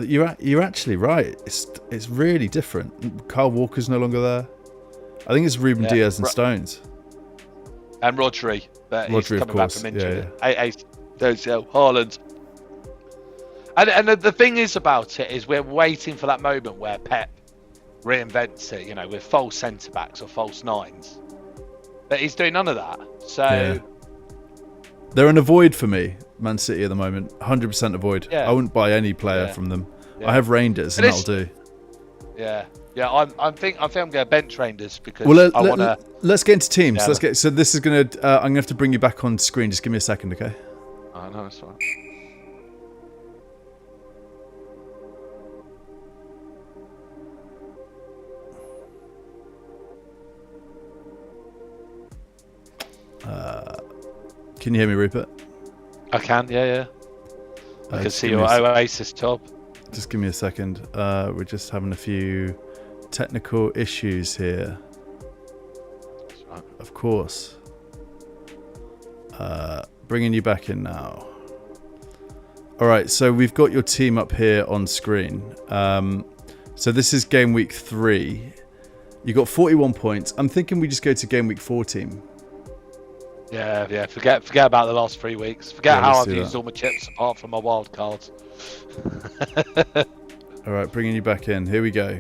You're actually right. It's really different. Kyle Walker's no longer there. I think it's Ruben Diaz and Stones. And Rodri. But he's coming back from injury. There's Haaland. And the thing is about it is we're waiting for that moment where Pep reinvents it, with false centre-backs or false nines. But he's doing none of that. So they're an avoid for me, Man City at the moment. 100% avoid. I wouldn't buy any player from them. I have Reinders, and that'll do. Yeah. I think I'm going to bench Reinders because I want to. Let's get into teams. Yeah. So this is going to. I'm going to have to bring you back on screen. Just give me a second, okay? I know it's fine. Can you hear me, Rupert? I can, yeah. I can see your Oasis top. Just give me a second. We're just having a few technical issues here. That's right. Of course. Bringing you back in now. All right, so we've got your team up here on screen. So this is game week 3. You got 41 points. I'm thinking we just go to game week 4 team. Yeah. Forget about the last 3 weeks. Forget how I've used all my chips apart from my wildcards. All right, bringing you back in. Here we go.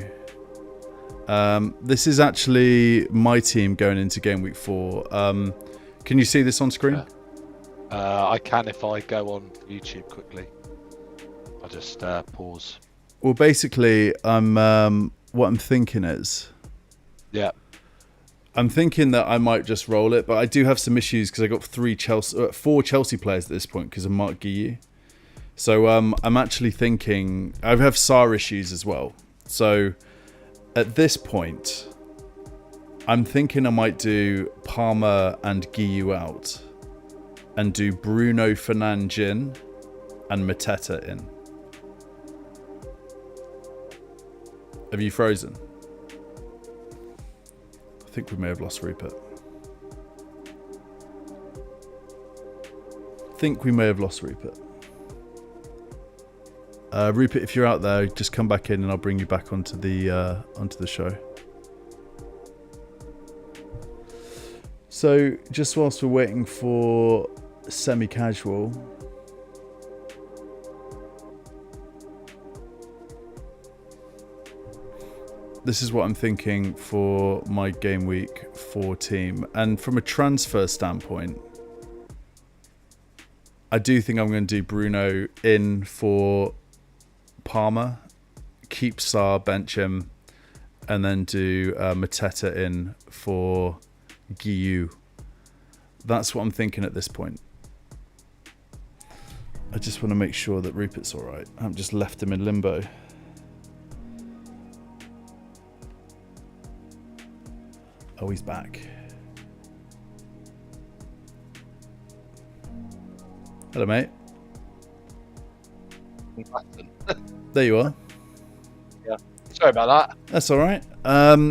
This is actually my team going into game week 4. Can you see this on screen? I can if I go on YouTube quickly. I'll just pause. Well, basically, what I'm thinking is... Yeah. I'm thinking that I might just roll it, but I do have some issues because I got 4 Chelsea players at this point because of Mark Guiu. So I'm actually thinking I have SAR issues as well. So at this point, I'm thinking I might do Palmer and Guiu out, and do Bruno Fernandes in and Mateta in. Have you frozen? I think we may have lost Rupert. Rupert, if you're out there, just come back in and I'll bring you back onto the show. So just whilst we're waiting for Semi Casual, this is what I'm thinking for my game week 4 team. And from a transfer standpoint, I do think I'm going to do Bruno in for Palmer, keep Sarr, bench him, and then do Mateta in for Guiu. That's what I'm thinking at this point. I just want to make sure that Rupert's all right. I haven't just left him in limbo. Oh, he's back. Hello, mate. There you are. Yeah. Sorry about that. That's all right.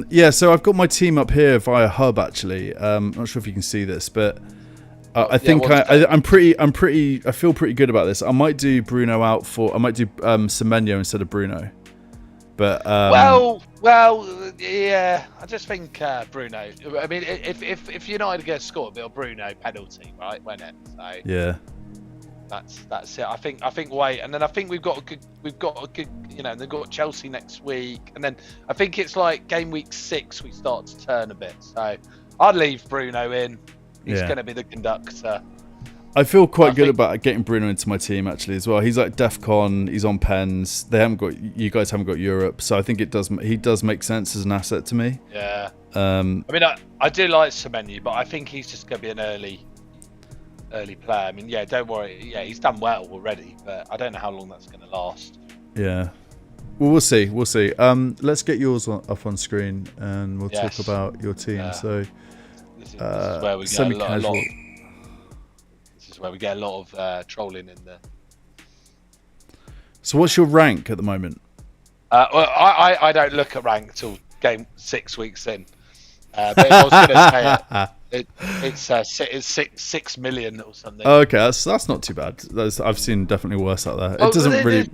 Yeah, so I've got my team up here via Hub, actually. Not sure if you can see this, but I think I feel pretty good about this. I might do Bruno out for. I might do Semenyo instead of Bruno. But yeah. I just think Bruno. I mean, if United get scored, it'll Bruno penalty, right? Won't it? So yeah. That's it. I think wait, and then I think we've got a good. You know, they've got Chelsea next week, and then I think it's like game week 6 we start to turn a bit. So I'd leave Bruno in. He's going to be the conductor. I feel quite good about getting Bruno into my team actually as well. He's like DEFCON. He's on pens. You guys haven't got Europe, so I think he does make sense as an asset to me. Yeah. I mean, I do like Semenyo, but I think he's just going to be an early player. I mean, yeah, don't worry. Yeah, he's done well already, but I don't know how long that's going to last. Yeah. Well, we'll see. Let's get yours up on screen, and we'll talk about your team. Yeah. So, this is where we get Semi Casual. This is where we get a lot of trolling in there. So, what's your rank at the moment? Well, I don't look at rank till game 6 weeks in. But if I was going to say it's 6 million or something. Oh, okay, that's not too bad. I've seen definitely worse out there. It doesn't really.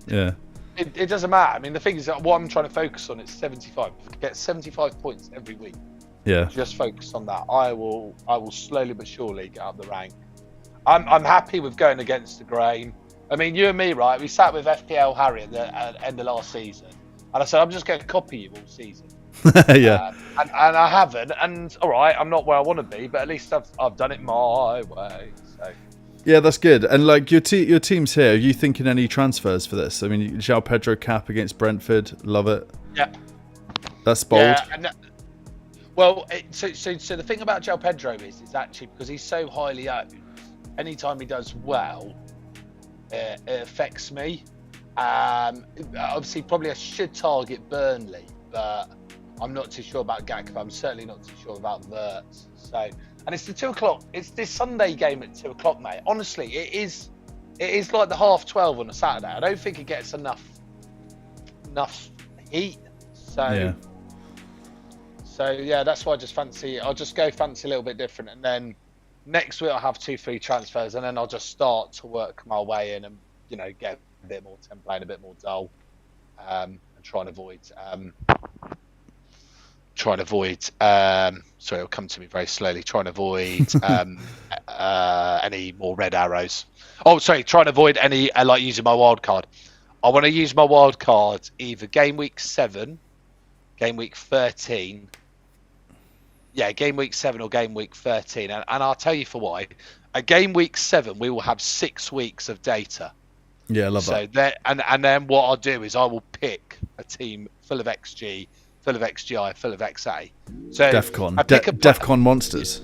It doesn't matter. I mean, the thing is that what I'm trying to focus on is 75. Get 75 points every week. Yeah. Just focus on that. I will slowly but surely get up the rank. I'm happy with going against the grain. I mean, you and me, right? We sat with FPL Harry at the end of last season, and I said I'm just going to copy you all season. Yeah. And I haven't. And all right, I'm not where I want to be, but at least I've done it my way. So. Yeah, that's good. And like your team's here. Are you thinking any transfers for this? I mean, João Pedro cap against Brentford. Love it. Yeah. That's bold. Yeah, well, so the thing about João Pedro is actually because he's so highly owned, anytime he does well, it affects me. Obviously, probably I should target Burnley, but I'm not too sure about Gakpo. I'm certainly not too sure about Wirtz. So, and it's the 2 o'clock. It's this Sunday game at 2 o'clock, mate. Honestly, it is like the 12:30 on a Saturday. I don't think it gets enough heat. So yeah, that's why I just fancy. I'll just go fancy a little bit different, and then next week I'll have 2 free transfers, and then I'll just start to work my way in, and get a bit more template, and a bit more dull, and try and avoid. Sorry, it'll come to me very slowly. Try and avoid any more red arrows. Oh, sorry. Try and avoid any like using my wild card. I want to use my wild card either game week 7, game week 13. Yeah, game week 7 or game week 13, and I'll tell you for why. At game week 7, we will have 6 weeks of data. Yeah, I love that. And then what I'll do is I will pick a team full of XG, full of XGI, full of XA. So DEFCON monsters.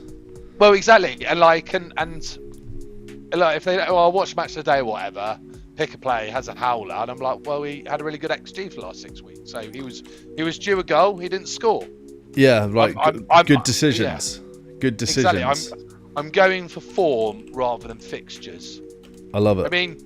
Well, exactly, and like if they I'll watch match of the day or whatever, pick a player has a howler, and I'm like, well, he had a really good XG for the last 6 weeks, so he was due a goal, he didn't score. Yeah, like good decisions. Yeah. Good decisions. Exactly. I'm going for form rather than fixtures. I love it. I mean,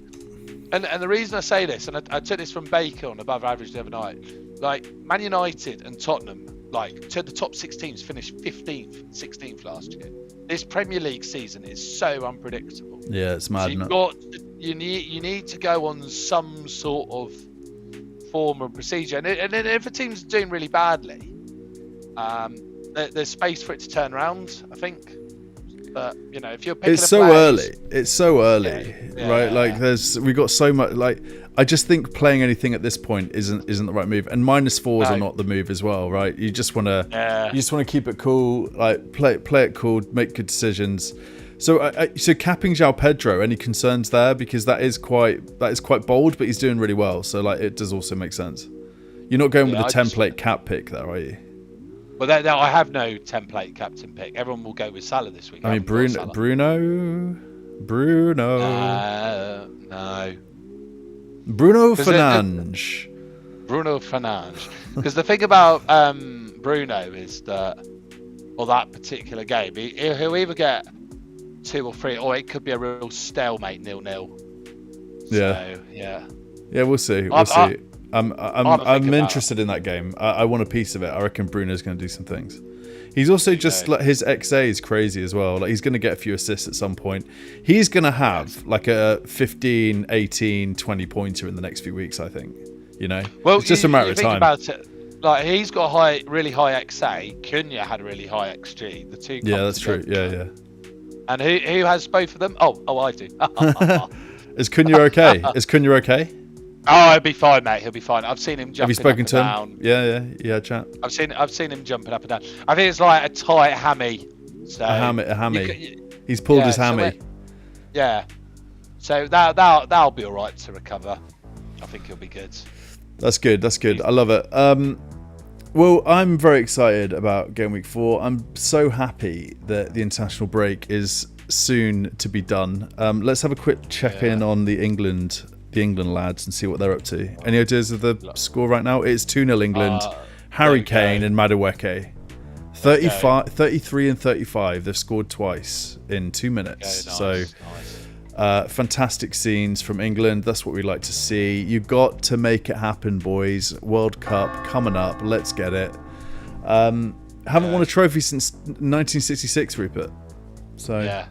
and the reason I say this, and I took this from Baker on Above Average the other night, like Man United and Tottenham, like to the top 6 teams, finished 15th, 16th last year. This Premier League season is so unpredictable. Yeah, it's mad. So you need to go on some sort of form or procedure, and if a team's doing really badly, there's space for it to turn around, I think. But if you're picking it's so early. It's so early, right? Like we got so much. Like I just think playing anything at this point isn't the right move, and -4s are not the move as well, right? You just want to keep it cool, like play it cool, make good decisions. So, so capping João Pedro, any concerns there? Because that is quite bold, but he's doing really well. So, like, it does also make sense. You're not going with the template cap pick, there, are you? Well, I have no template captain pick. Everyone will go with Salah this week. I mean, Bruno. No. Bruno Fernandes. Bruno Fernandes. Because the thing about Bruno is that, or that particular game, he'll either get 2 or 3, or it could be a real stalemate 0-0. Yeah. So, yeah. Yeah, we'll see. We'll see. I'm interested in that game. I want a piece of it. I reckon Bruno's going to do some things. He's also just like, his XA is crazy as well. Like, he's going to get a few assists at some point. He's going to have like a 15, 18, 20 pointer in the next few weeks, I think. You know, well, it's just a matter of time. About it, like, he's got a really high XA. Cunha had a really high XG. The two. Yeah, that's true. Yeah. And who has both of them? Oh, I do. Is Cunha okay? Is Cunha okay? Oh, he'll be fine, mate. He'll be fine. I've seen him jumping Have you spoken up to and him? down. Yeah, chat. I've seen him jumping up and down. I think it's like a tight hammy. So a hammy. He's pulled his hammy. Yeah. So that'll be all right to recover. I think he'll be good. That's good. I love it. Well, I'm very excited about game week 4. I'm so happy that the international break is soon to be done. Let's have a quick check in on the England lads and see what they're up to. Any ideas of the score right now? It's 2-0 England. Harry Kane and Madueke. 33 and 35. They've scored twice in 2 minutes. Nice. Fantastic scenes from England. That's what we like to see. You got to make it happen, boys. World Cup coming up. Let's get it. Haven't won a trophy since 1966, Rupert. So yeah.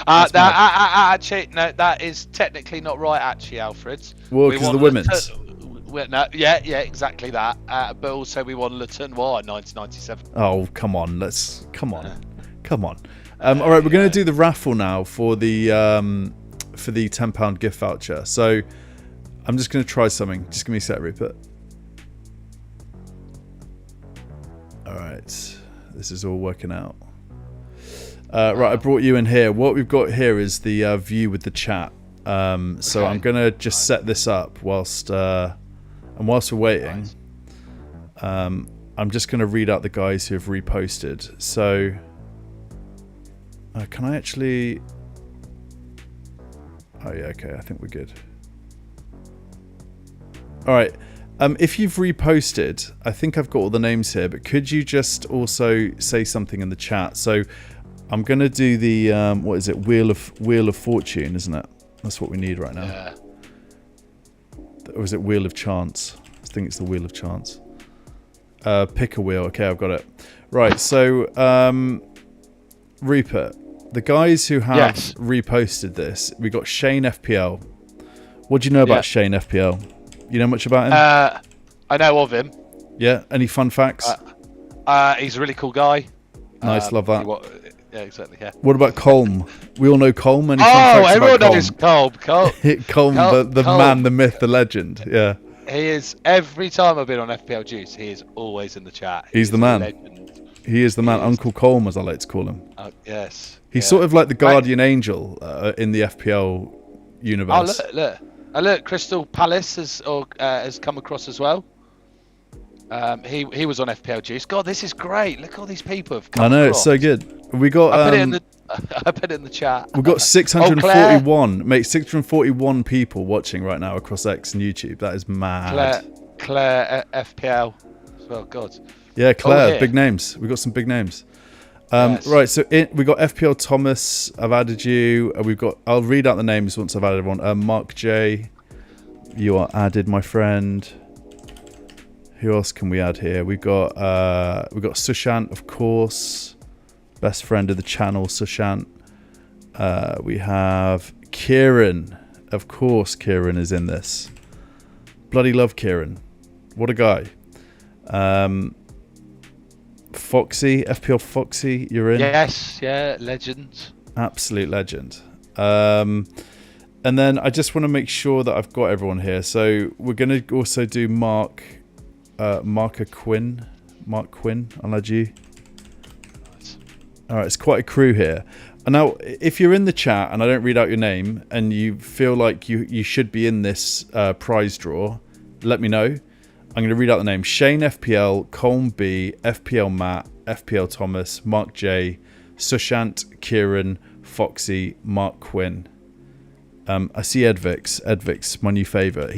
Actually, no, that is technically not right, actually, Alfred. Well, because of the women's. Yeah, exactly that. But also, we won Le Tournoi in 1997. Oh, come on. Come on. All right, we're going to do the raffle now for the £10 gift voucher. So I'm just going to try something. Just give me a sec, Rupert. All right. This is all working out. Right, I brought you in here. What we've got here is the view with the chat. So I'm going to just set this up whilst we're waiting. I'm just going to read out the guys who have reposted. So can I actually... Oh, yeah, okay. I think we're good. All right. If you've reposted, I think I've got all the names here, but could you just also say something in the chat? So I'm going to do the, what is it? Wheel of Fortune, isn't it? That's what we need right now. Yeah. Or is it Wheel of Chance? I think it's the Wheel of Chance. Pick a wheel. Okay, I've got it. Right, so Rupert, the guys who have reposted this, we got Shane FPL. What do you know about Shane FPL? You know much about him? I know of him. Yeah, any fun facts? He's a really cool guy. Nice, love that. Yeah, exactly. Yeah. What about Colm? We all know Colm. Any fun facts everyone about knows Colm. Colm, the man, the myth, the legend. Yeah. He is. Every time I've been on FPL Juice, he is always in the chat. He's the man. He is the man. Uncle Colm, as I like to call him. Yes. He's sort of like the guardian angel in the FPL universe. Oh, look. Crystal Palace has come across as well. He was on FPL Juice. God, this is great. Look, all these people have come across. It's so good. We got. I put it in the chat. We've got 641, mate. 641 people watching right now across X and YouTube. That is mad. Claire FPL as well. God. Yeah, Claire. Big names. We got some big names. Yes. Right. So we got FPL Thomas. I've added you. I'll read out the names once I've added everyone. Mark J. You are added, my friend. Who else can we add here? We've got Sushant, of course, best friend of the channel, Sushant. We have Kieran, of course. Kieran is in this. Bloody love Kieran. What a guy. Foxy, FPL Foxy, you're in. Yes, yeah, legend. Absolute legend. And then I just want to make sure that I've got everyone here. So we're going to also do Mark Quinn, I'll add you. All right, it's quite a crew here. And now, if you're in the chat and I don't read out your name and you feel like you should be in this prize draw, let me know. I'm going to read out the names: Shane FPL, Colm B, FPL Matt, FPL Thomas, Mark J, Sushant, Kieran, Foxy, Mark Quinn. I see Edvix, my new favourite.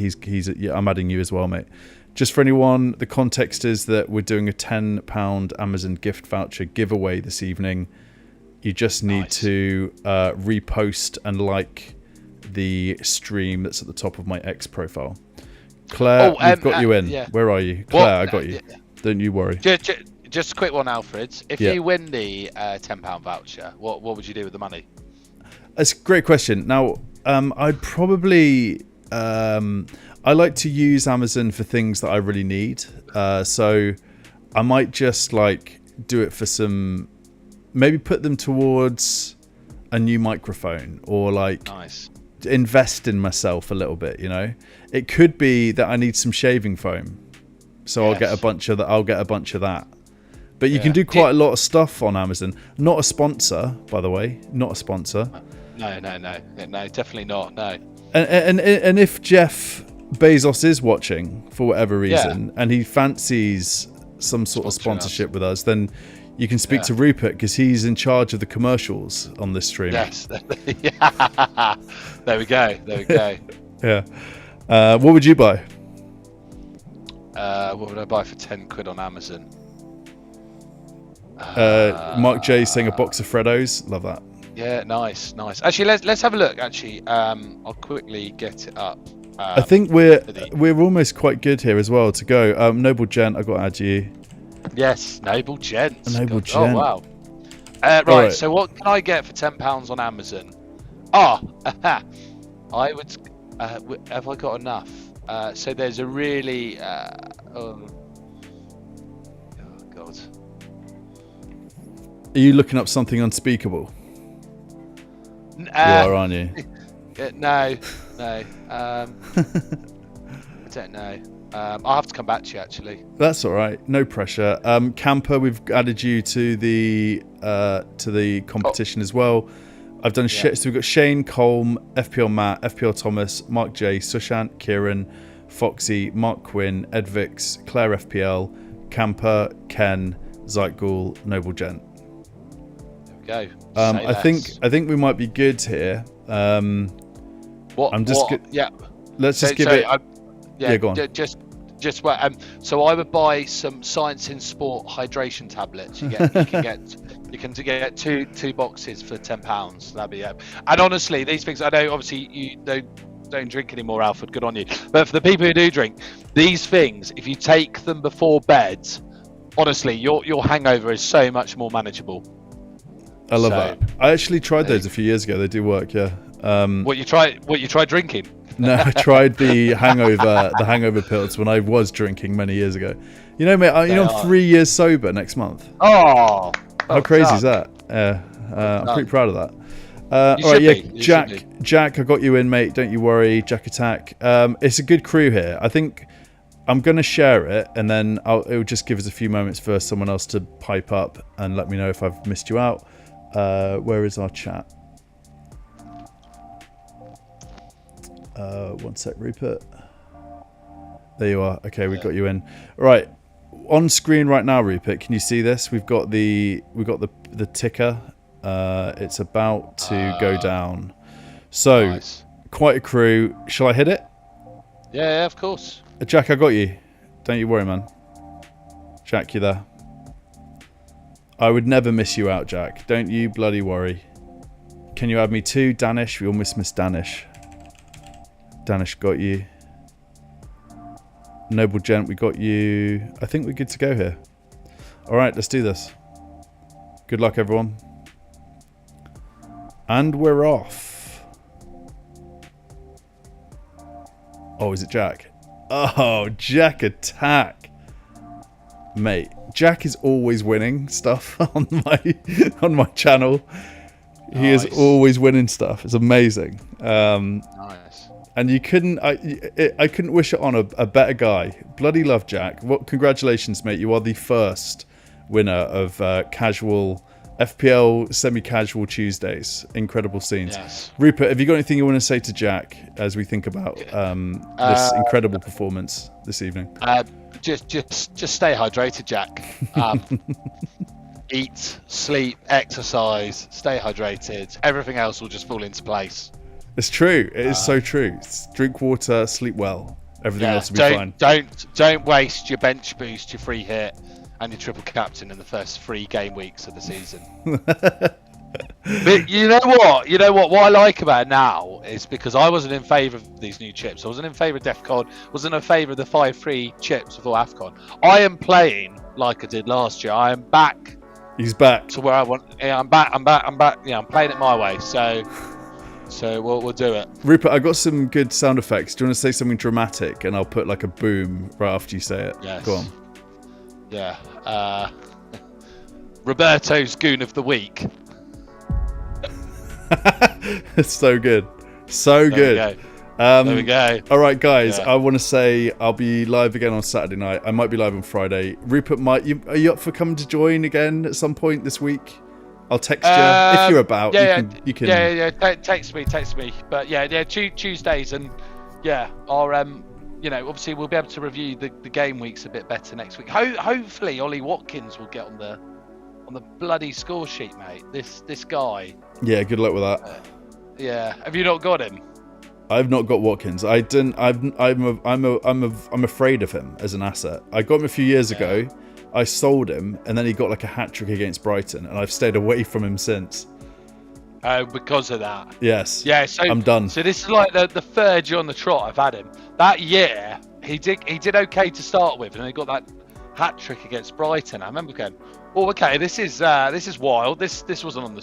I'm adding you as well, mate. Just for anyone, the context is that we're doing a £10 Amazon gift voucher giveaway this evening. You just need to repost and like the stream that's at the top of my X profile. Claire, we've got you in. Yeah. Where are you? Claire, I got you. Don't you worry. Just a quick one, Alfred. If you win the £10 voucher, what would you do with the money? That's a great question. Now, I'd probably... I like to use Amazon for things that I really need. So I might just do it for some... Maybe put them towards a new microphone or invest in myself a little bit, you know. It could be that I need some shaving foam. So I'll get a bunch of that. I'll get a bunch of that. But you can do quite a lot of stuff on Amazon. Not a sponsor, by the way. Not a sponsor. No, definitely not. No. And if Jeff Bezos is watching for whatever reason and he fancies some sort of sponsorship with us, then you can speak to Rupert because he's in charge of the commercials on this stream. Yes. There we go. Yeah. What would you buy? What would I buy for £10 on Amazon? Mark J saying a box of Freddos. Love that. Yeah, nice. Actually, let's have a look. Actually, I'll quickly get it up. I think we're almost quite good here as well to go. Noble Gent, I've got to add you. Yes, Noble Gent. Noble Gent. Oh wow. Right. So what can I get for £10 on Amazon? I would. Have I got enough? So there's a really. Oh God. Are you looking up something unspeakable? You are, aren't you? No. I don't know. I'll have to come back to you, actually. That's all right. No pressure. Camper, we've added you to the competition as well. I've done so we've got Shane, Colm, FPL Matt, FPL Thomas, Mark J, Sushant, Kieran, Foxy, Mark Quinn, Edvix, Claire FPL, Camper, Ken, Zeitghoul, Noble Gent. There we go. I think we might be good here. Let's just give it. Go on. Just wait. So I would buy some Science in Sport hydration tablets. You can get two boxes for £10. That'd be it. And honestly, these things, I know obviously you don't drink anymore, Alfred. Good on you. But for the people who do drink, these things, if you take them before bed, honestly, your hangover is so much more manageable. I love that. I actually tried those a few years ago. They do work, yeah. What you tried drinking? No, I tried the hangover pills when I was drinking many years ago. You know, mate, I'm 3 years sober next month. Oh, how crazy is that? Yeah, I'm pretty proud of that. All right, Jack, I got you in, mate. Don't you worry, Jack Attack. It's a good crew here. I think I'm going to share it, and then it'll just give us a few moments for someone else to pipe up and let me know if I've missed you out. Where is our chat? One sec, Rupert. There you are. Okay, we got you in. Right, on screen right now, Rupert. Can you see this? We've got the ticker. It's about to go down. So, nice. Quite a crew. Shall I hit it? Yeah, of course. Jack, I got you. Don't you worry, man. Jack, you there? I would never miss you out, Jack. Don't you bloody worry. Can you add me too? Danish? We almost missed Danish. Danish got you. Noble Gent, we got you. I think we're good to go here. All right, let's do this. Good luck, everyone. And we're off. Oh, is it Jack? Oh, Jack Attack. Mate, Jack is always winning stuff on my channel. He is always winning stuff. It's amazing. Nice. And I couldn't wish it on a better guy. Bloody love Jack. Congratulations, mate. You are the first winner of casual FPL Semi Casual Tuesdays. Incredible scenes. Yes. Rupert, have you got anything you want to say to Jack as we think about this incredible performance this evening? Just stay hydrated, Jack. Eat, sleep, exercise, stay hydrated. Everything else will just fall into place. It's true. It is so true. Drink water, sleep well. Everything else will be fine. Don't waste your bench boost, your free hit, and your triple captain in the first 3 game weeks of the season. But you know what? What I like about it now is because I wasn't in favour of these new chips. I wasn't in favour of DEFCON. Wasn't in favour of the 5-3 chips before AFCON. I am playing like I did last year. I am back. He's back to where I want. Yeah, I'm back. Yeah, I'm playing it my way. So we'll do it. Rupert, I got some good sound effects. Do you want to say something dramatic, and I'll put like a boom right after you say it? Yes. Go on. Yeah. Roberto's Goon of the Week. It's so good. So good. There we go. All right, guys. Yeah. I want to say I'll be live again on Saturday night. I might be live on Friday. Rupert, are you up for coming to join again at some point this week? I'll text you if you're about. You can. Yeah. Text me. But Tuesdays and obviously we'll be able to review the game weeks a bit better next week. Hopefully, Ollie Watkins will get on the bloody score sheet, mate. This guy. Yeah. Good luck with that. Have you not got him? I've not got Watkins. I didn't. I'm afraid of him as an asset. I got him a few years ago. I sold him, and then he got like a hat trick against Brighton, and I've stayed away from him since. Oh, because of that. Yes. Yeah. So I'm done. So this is like the third year on the trot I've had him. That year he did okay to start with, and he got that hat trick against Brighton. I remember going, "Oh, okay, this is wild. This wasn't on the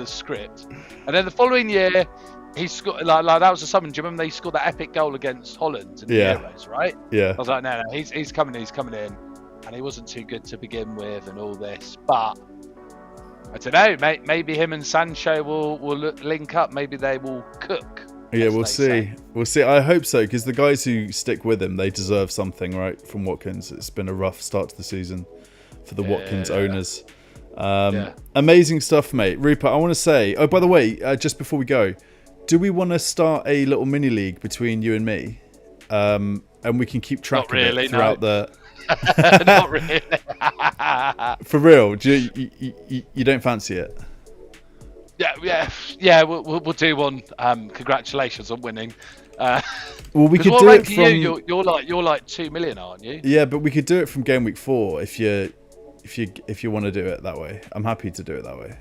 script." And then the following year, he scored like that was the summer. Do you remember they scored that epic goal against Holland in the Euros, right? Yeah. I was like, no, he's coming in, and he wasn't too good to begin with, and all this. But I don't know, maybe him and Sancho will link up. Maybe they will cook. Yeah, we'll see. We'll see. I hope so, because the guys who stick with him, they deserve something, right, from Watkins. It's been a rough start to the season for the Watkins owners. Amazing stuff, mate. Rupert, I want to say, oh, by the way, just before we go, do we want to start a little mini league between you and me? And we can keep track of it throughout the... Not really. For real? You don't fancy it? Yeah. We'll do one. Congratulations on winning. Well, we could do it from... You're like 2 million, aren't you? Yeah, but we could do it from game week 4 if you want to do it that way. I'm happy to do it that way.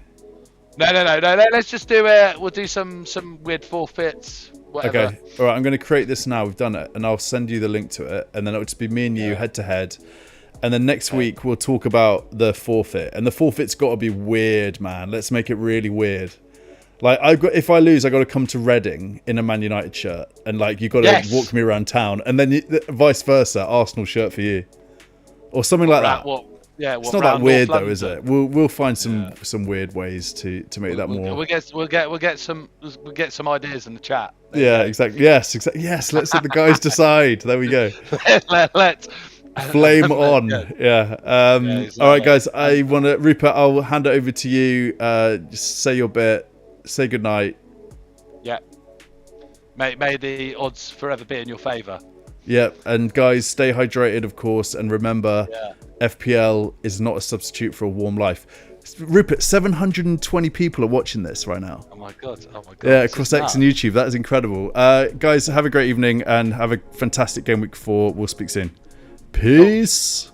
No. Let's just do it. We'll do some weird forfeits. Whatever. Okay. All right. I'm going to create this now. We've done it, and I'll send you the link to it, and then it'll just be me and you head to head. And then next week we'll talk about the forfeit, and the forfeit's got to be weird, man. Let's make it really weird. Like if I lose, I got to come to Reading in a Man United shirt, and like you got to walk me around town, and then vice versa, Arsenal shirt for you, or something like that. It's not that weird though, is it? We'll find some weird ways to make that more. We'll get some ideas in the chat. Exactly. Yes. Let's let the guys decide. There we go. Let's flame on. All right, guys. I want to, Rupert. I'll hand it over to you. Just say your bit. Say goodnight. Yeah. May the odds forever be in your favour. Yeah, and guys, stay hydrated, of course, and remember, FPL is not a substitute for a warm life. Rupert, 720 people are watching this right now. Oh my god! Yeah, across X and YouTube, that is incredible. Guys, have a great evening and have a fantastic game week 4. We'll speak soon. Peace.